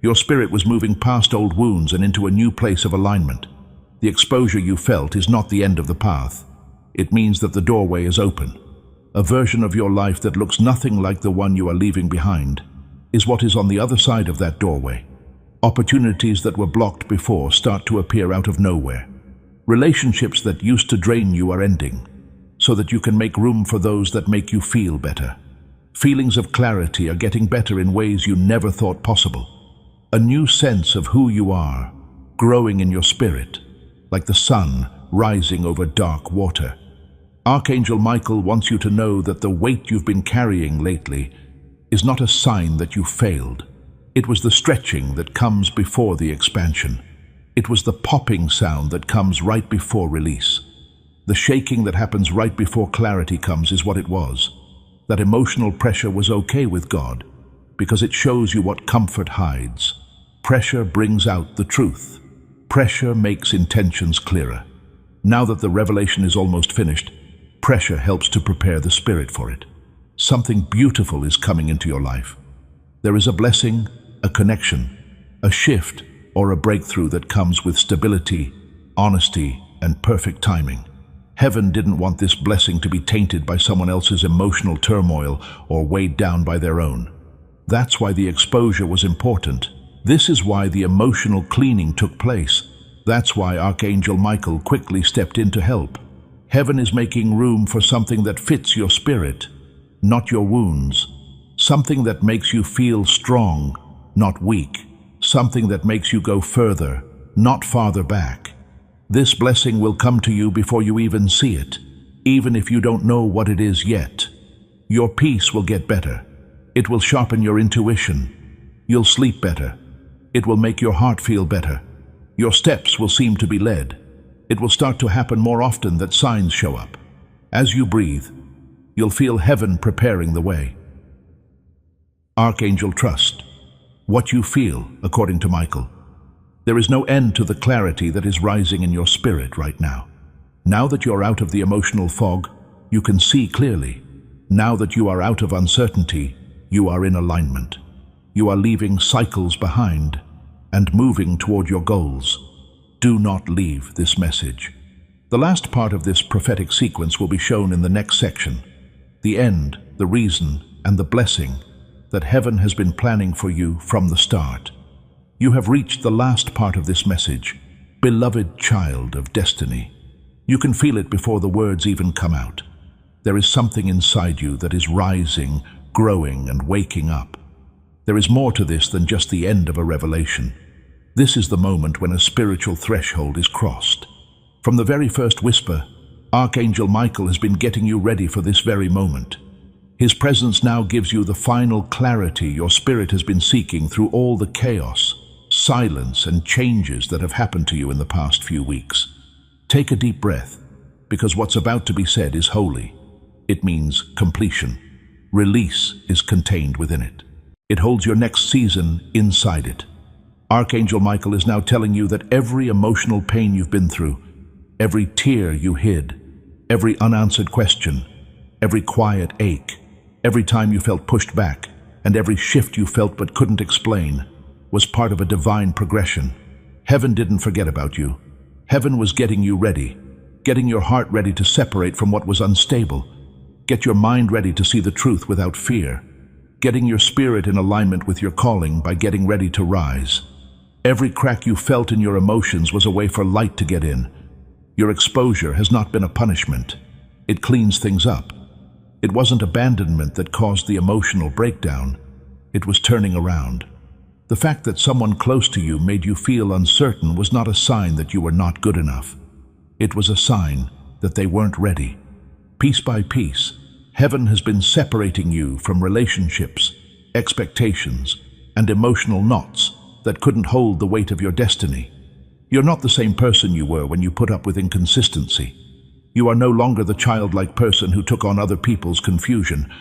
Your spirit was moving past old wounds and into a new place of alignment. The exposure you felt is not the end of the path. It means that the doorway is open. A version of your life that looks nothing like the one you are leaving behind is what is on the other side of that doorway. Opportunities that were blocked before start to appear out of nowhere. Relationships that used to drain you are ending, so that you can make room for those that make you feel better. Feelings of clarity are getting better in ways you never thought possible. A new sense of who you are, growing in your spirit, like the sun rising over dark water. Archangel Michael wants you to know that the weight you've been carrying lately is not a sign that you failed. It was the stretching that comes before the expansion. It was the popping sound that comes right before release. The shaking that happens right before clarity comes is what it was. That emotional pressure was okay with God, because it shows you what comfort hides. Pressure brings out the truth. Pressure makes intentions clearer. Now that the revelation is almost finished, pressure helps to prepare the spirit for it. Something beautiful is coming into your life. There is a blessing, a connection, a shift, or a breakthrough that comes with stability, honesty, and perfect timing. Heaven didn't want this blessing to be tainted by someone else's emotional turmoil or weighed down by their own. That's why the exposure was important. This is why the emotional cleaning took place. That's why Archangel Michael quickly stepped in to help. Heaven is making room for something that fits your spirit, not your wounds. Something that makes you feel strong, not weak. Something that makes you go further, not farther back. This blessing will come to you before you even see it, even if you don't know what it is yet. Your peace will get better. It will sharpen your intuition. You'll sleep better. It will make your heart feel better. Your steps will seem to be led. It will start to happen more often that signs show up. As you breathe, you'll feel heaven preparing the way. Archangel Trust. what you feel, according to Michael. There is no end to the clarity that is rising in your spirit right now. Now that you're out of the emotional fog, you can see clearly. Now that you are out of uncertainty, you are in alignment. You are leaving cycles behind and moving toward your goals. Do not leave this message. The last part of this prophetic sequence will be shown in the next section. The end, the reason, and the blessing that heaven has been planning for you from the start. You have reached the last part of this message, beloved child of destiny. You can feel it before the words even come out. There is something inside you that is rising, growing, and waking up. There is more to this than just the end of a revelation. This is the moment when a spiritual threshold is crossed. From the very first whisper, Archangel Michael has been getting you ready for this very moment. His presence now gives you the final clarity your spirit has been seeking through all the chaos, silence, and changes that have happened to you in the past few weeks. Take a deep breath, because what's about to be said is holy. It means completion. Release is contained within it. It holds your next season inside it. Archangel Michael is now telling you that every emotional pain you've been through, every tear you hid, every unanswered question, every quiet ache, every time you felt pushed back, and every shift you felt but couldn't explain, was part of a divine progression. Heaven didn't forget about you. Heaven was getting you ready, getting your heart ready to separate from what was unstable, get your mind ready to see the truth without fear, getting your spirit in alignment with your calling by getting ready to rise. Every crack you felt in your emotions was a way for light to get in. Your exposure has not been a punishment. It cleans things up. It wasn't abandonment that caused the emotional breakdown. It was turning around. The fact that someone close to you made you feel uncertain was not a sign that you were not good enough. It was a sign that they weren't ready. Piece by piece, heaven has been separating you from relationships, expectations, and emotional knots that couldn't hold the weight of your destiny. You're not the same person you were when you put up with inconsistency. You are no longer the childlike person who took on other people's confusion.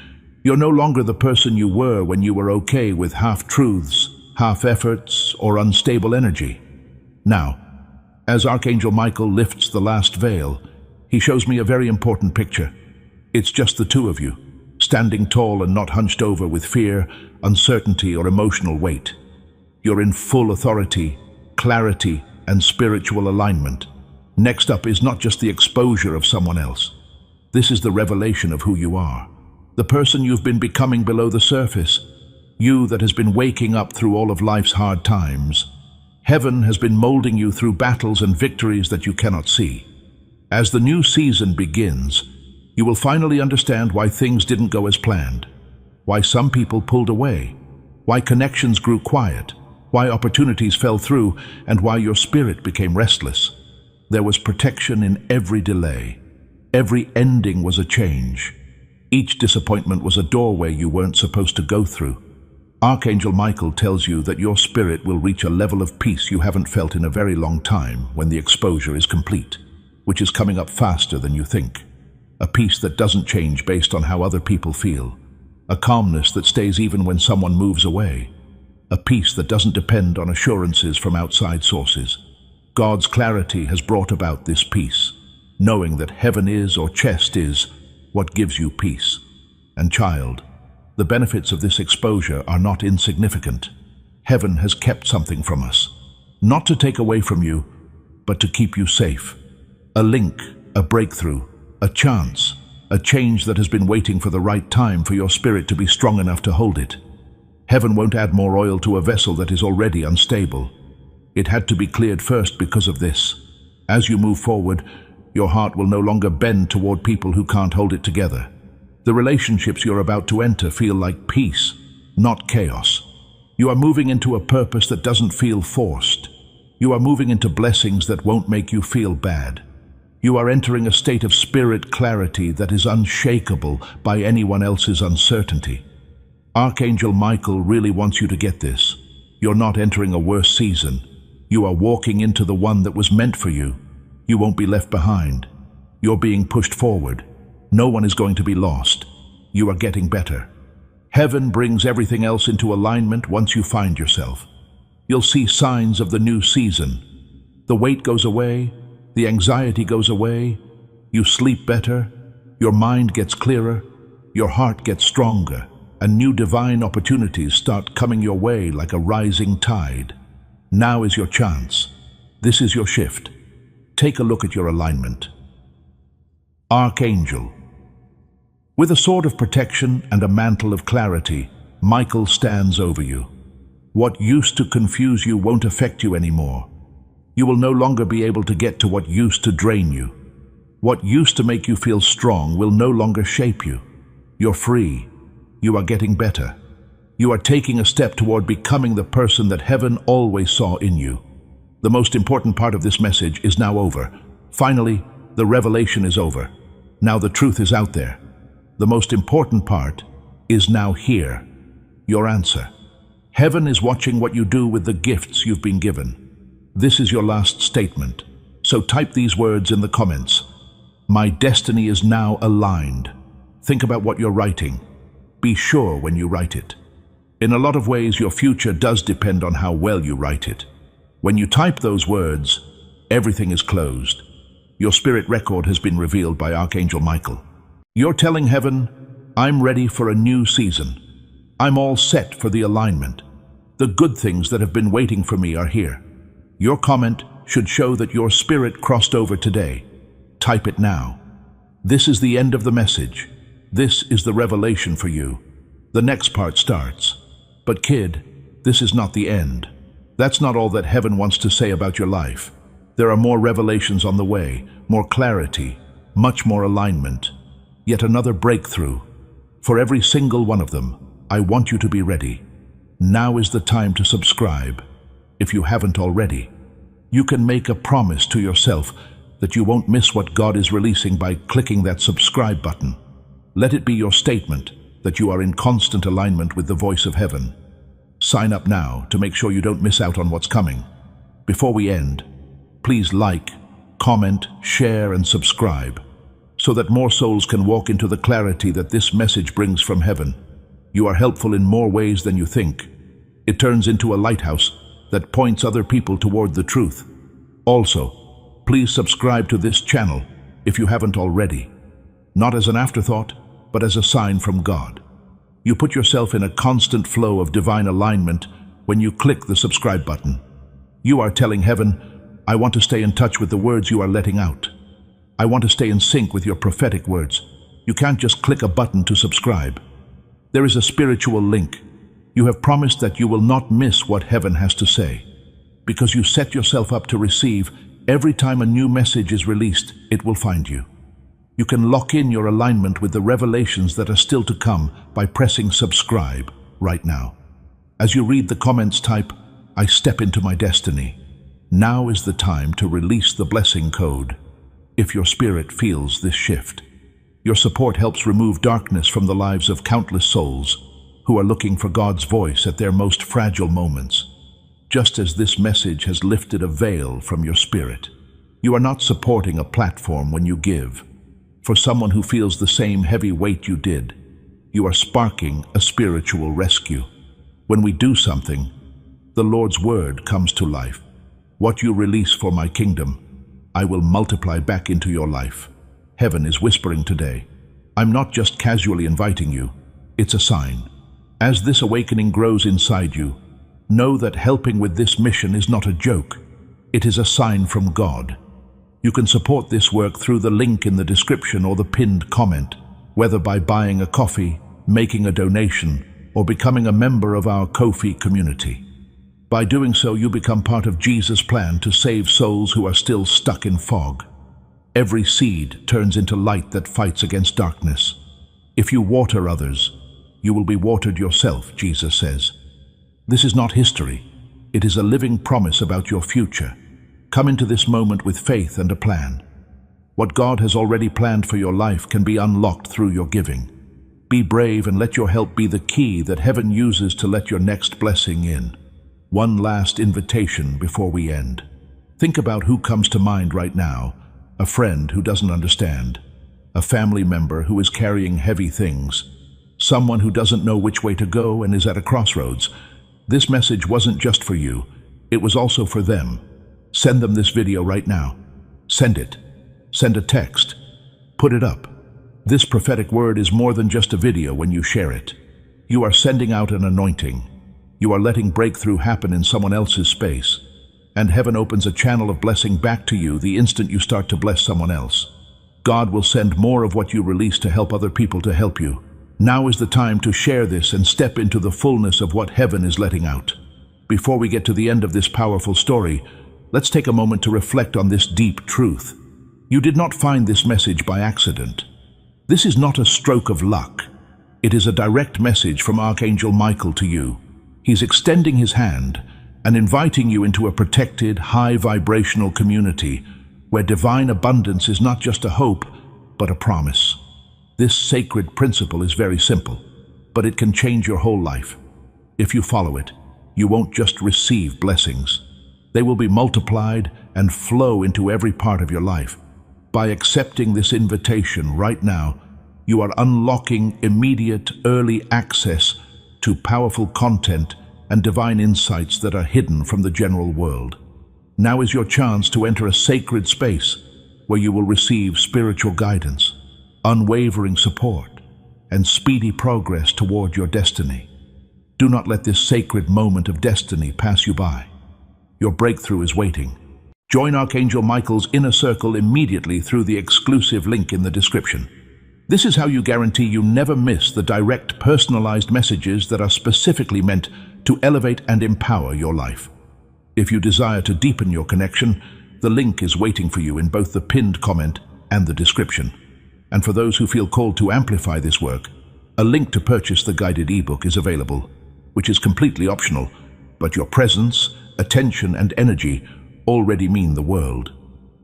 You're no longer the person you were when you were okay with half-truths, half-efforts, or unstable energy. Now, as Archangel Michael lifts the last veil, he shows me a very important picture. It's just the two of you, standing tall and not hunched over with fear, uncertainty, or emotional weight. You're in full authority, clarity, and spiritual alignment. Next up is not just the exposure of someone else. This is the revelation of who you are, the person you've been becoming below the surface, you that has been waking up through all of life's hard times. Heaven has been molding you through battles and victories that you cannot see. As the new season begins, you will finally understand why things didn't go as planned, why some people pulled away, why connections grew quiet, why opportunities fell through, and why your spirit became restless. There was protection in every delay. Every ending was a change. Each disappointment was a doorway you weren't supposed to go through. Archangel Michael tells you that your spirit will reach a level of peace you haven't felt in a very long time when the exposure is complete, which is coming up faster than you think. A peace that doesn't change based on how other people feel. A calmness that stays even when someone moves away. A peace that doesn't depend on assurances from outside sources. God's clarity has brought about this peace, knowing that heaven is, or chest is, what gives you peace. And child, the benefits of this exposure are not insignificant. Heaven has kept something from us, not to take away from you, but to keep you safe. A link, a breakthrough, a chance, a change that has been waiting for the right time for your spirit to be strong enough to hold it. Heaven won't add more oil to a vessel that is already unstable. It had to be cleared first because of this. As you move forward, your heart will no longer bend toward people who can't hold it together. The relationships you're about to enter feel like peace, not chaos. You are moving into a purpose that doesn't feel forced. You are moving into blessings that won't make you feel bad. You are entering a state of spirit clarity that is unshakable by anyone else's uncertainty. Archangel Michael really wants you to get this. You're not entering a worse season. You are walking into the one that was meant for you. You won't be left behind. You're being pushed forward. No one is going to be lost. You are getting better. Heaven brings everything else into alignment once you find yourself. You'll see signs of the new season. The weight goes away, the anxiety goes away, you sleep better, your mind gets clearer, your heart gets stronger, and new divine opportunities start coming your way like a rising tide. Now is your chance. This is your shift. Take a look at your alignment. Archangel. With a sword of protection and a mantle of clarity, Michael stands over you. What used to confuse you won't affect you anymore. You will no longer be able to get to what used to drain you. What used to make you feel strong will no longer shape you. You're free. You are getting better. You are taking a step toward becoming the person that heaven always saw in you. The most important part of this message is now over. Finally, the revelation is over. Now the truth is out there. The most important part is now here. Your answer. Heaven is watching what you do with the gifts you've been given. This is your last statement. So type these words in the comments. My destiny is now aligned. Think about what you're writing. Be sure when you write it. In a lot of ways, your future does depend on how well you write it. When you type those words, everything is closed. Your spirit record has been revealed by Archangel Michael. You're telling heaven, I'm ready for a new season. I'm all set for the alignment. The good things that have been waiting for me are here. Your comment should show that your spirit crossed over today. Type it now. This is the end of the message. This is the revelation for you. The next part starts. But kid, this is not the end. That's not all that heaven wants to say about your life. There are more revelations on the way, more clarity, much more alignment. Yet another breakthrough. For every single one of them, I want you to be ready. Now is the time to subscribe. If you haven't already, you can make a promise to yourself that you won't miss what God is releasing by clicking that subscribe button. Let it be your statement that you are in constant alignment with the voice of heaven. Sign up now to make sure you don't miss out on what's coming. Before we end, please like, comment, share, and subscribe so that more souls can walk into the clarity that this message brings from heaven. You are helpful in more ways than you think. It turns into a lighthouse that points other people toward the truth. Also, please subscribe to this channel if you haven't already. Not as an afterthought, but as a sign from God. You put yourself in a constant flow of divine alignment when you click the subscribe button. You are telling heaven, I want to stay in touch with the words you are letting out. I want to stay in sync with your prophetic words. You can't just click a button to subscribe. There is a spiritual link. You have promised that you will not miss what heaven has to say. Because you set yourself up to receive, every time a new message is released, it will find you. You can lock in your alignment with the revelations that are still to come by pressing subscribe right now. As you read the comments, type, I step into my destiny. Now is the time to release the blessing code. If your spirit feels this shift, your support helps remove darkness from the lives of countless souls who are looking for God's voice at their most fragile moments. Just as this message has lifted a veil from your spirit, you are not supporting a platform when you give. For someone who feels the same heavy weight you did, you are sparking a spiritual rescue. When we do something, the Lord's word comes to life. What you release for my kingdom, I will multiply back into your life. Heaven is whispering today. I'm not just casually inviting you, it's a sign. As this awakening grows inside you, know that helping with this mission is not a joke. It is a sign from God. You can support this work through the link in the description or the pinned comment, whether by buying a coffee, making a donation, or becoming a member of our Ko-fi community. By doing so, you become part of Jesus' plan to save souls who are still stuck in fog. Every seed turns into light that fights against darkness. If you water others, you will be watered yourself, Jesus says. This is not history. It is a living promise about your future. Come into this moment with faith and a plan. What God has already planned for your life can be unlocked through your giving. Be brave and let your help be the key that heaven uses to let your next blessing in. One last invitation before we end. Think about who comes to mind right now. A friend who doesn't understand. A family member who is carrying heavy things. someone who doesn't know which way to go and is at a crossroads. This message wasn't just for you, it was also for them. Send them this video right now. Send it. Send a text. Put it up. This prophetic word is more than just a video when you share it. You are sending out an anointing. You are letting breakthrough happen in someone else's space. And heaven opens a channel of blessing back to you the instant you start to bless someone else. God will send more of what you release to help other people to help you. Now is the time to share this and step into the fullness of what heaven is letting out. Before we get to the end of this powerful story, let's take a moment to reflect on this deep truth. You did not find this message by accident. This is not a stroke of luck. It is a direct message from Archangel Michael to you. He's extending his hand and inviting you into a protected, high-vibrational community where divine abundance is not just a hope, but a promise. This sacred principle is very simple, but it can change your whole life. If you follow it, you won't just receive blessings. They will be multiplied and flow into every part of your life. By accepting this invitation right now, you are unlocking immediate, early access to powerful content and divine insights that are hidden from the general world. Now is your chance to enter a sacred space where you will receive spiritual guidance, unwavering support, and speedy progress toward your destiny. Do not let this sacred moment of destiny pass you by. Your breakthrough is waiting. Join Archangel Michael's inner circle immediately through the exclusive link in the description. This is how you guarantee you never miss the direct, personalized messages that are specifically meant to elevate and empower your life. If you desire to deepen your connection, the link is waiting for you in both the pinned comment and the description. And for those who feel called to amplify this work, a link to purchase the guided ebook is available, which is completely optional, but your presence, attention, and energy already mean the world.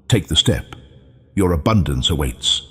Take the step. Your abundance awaits.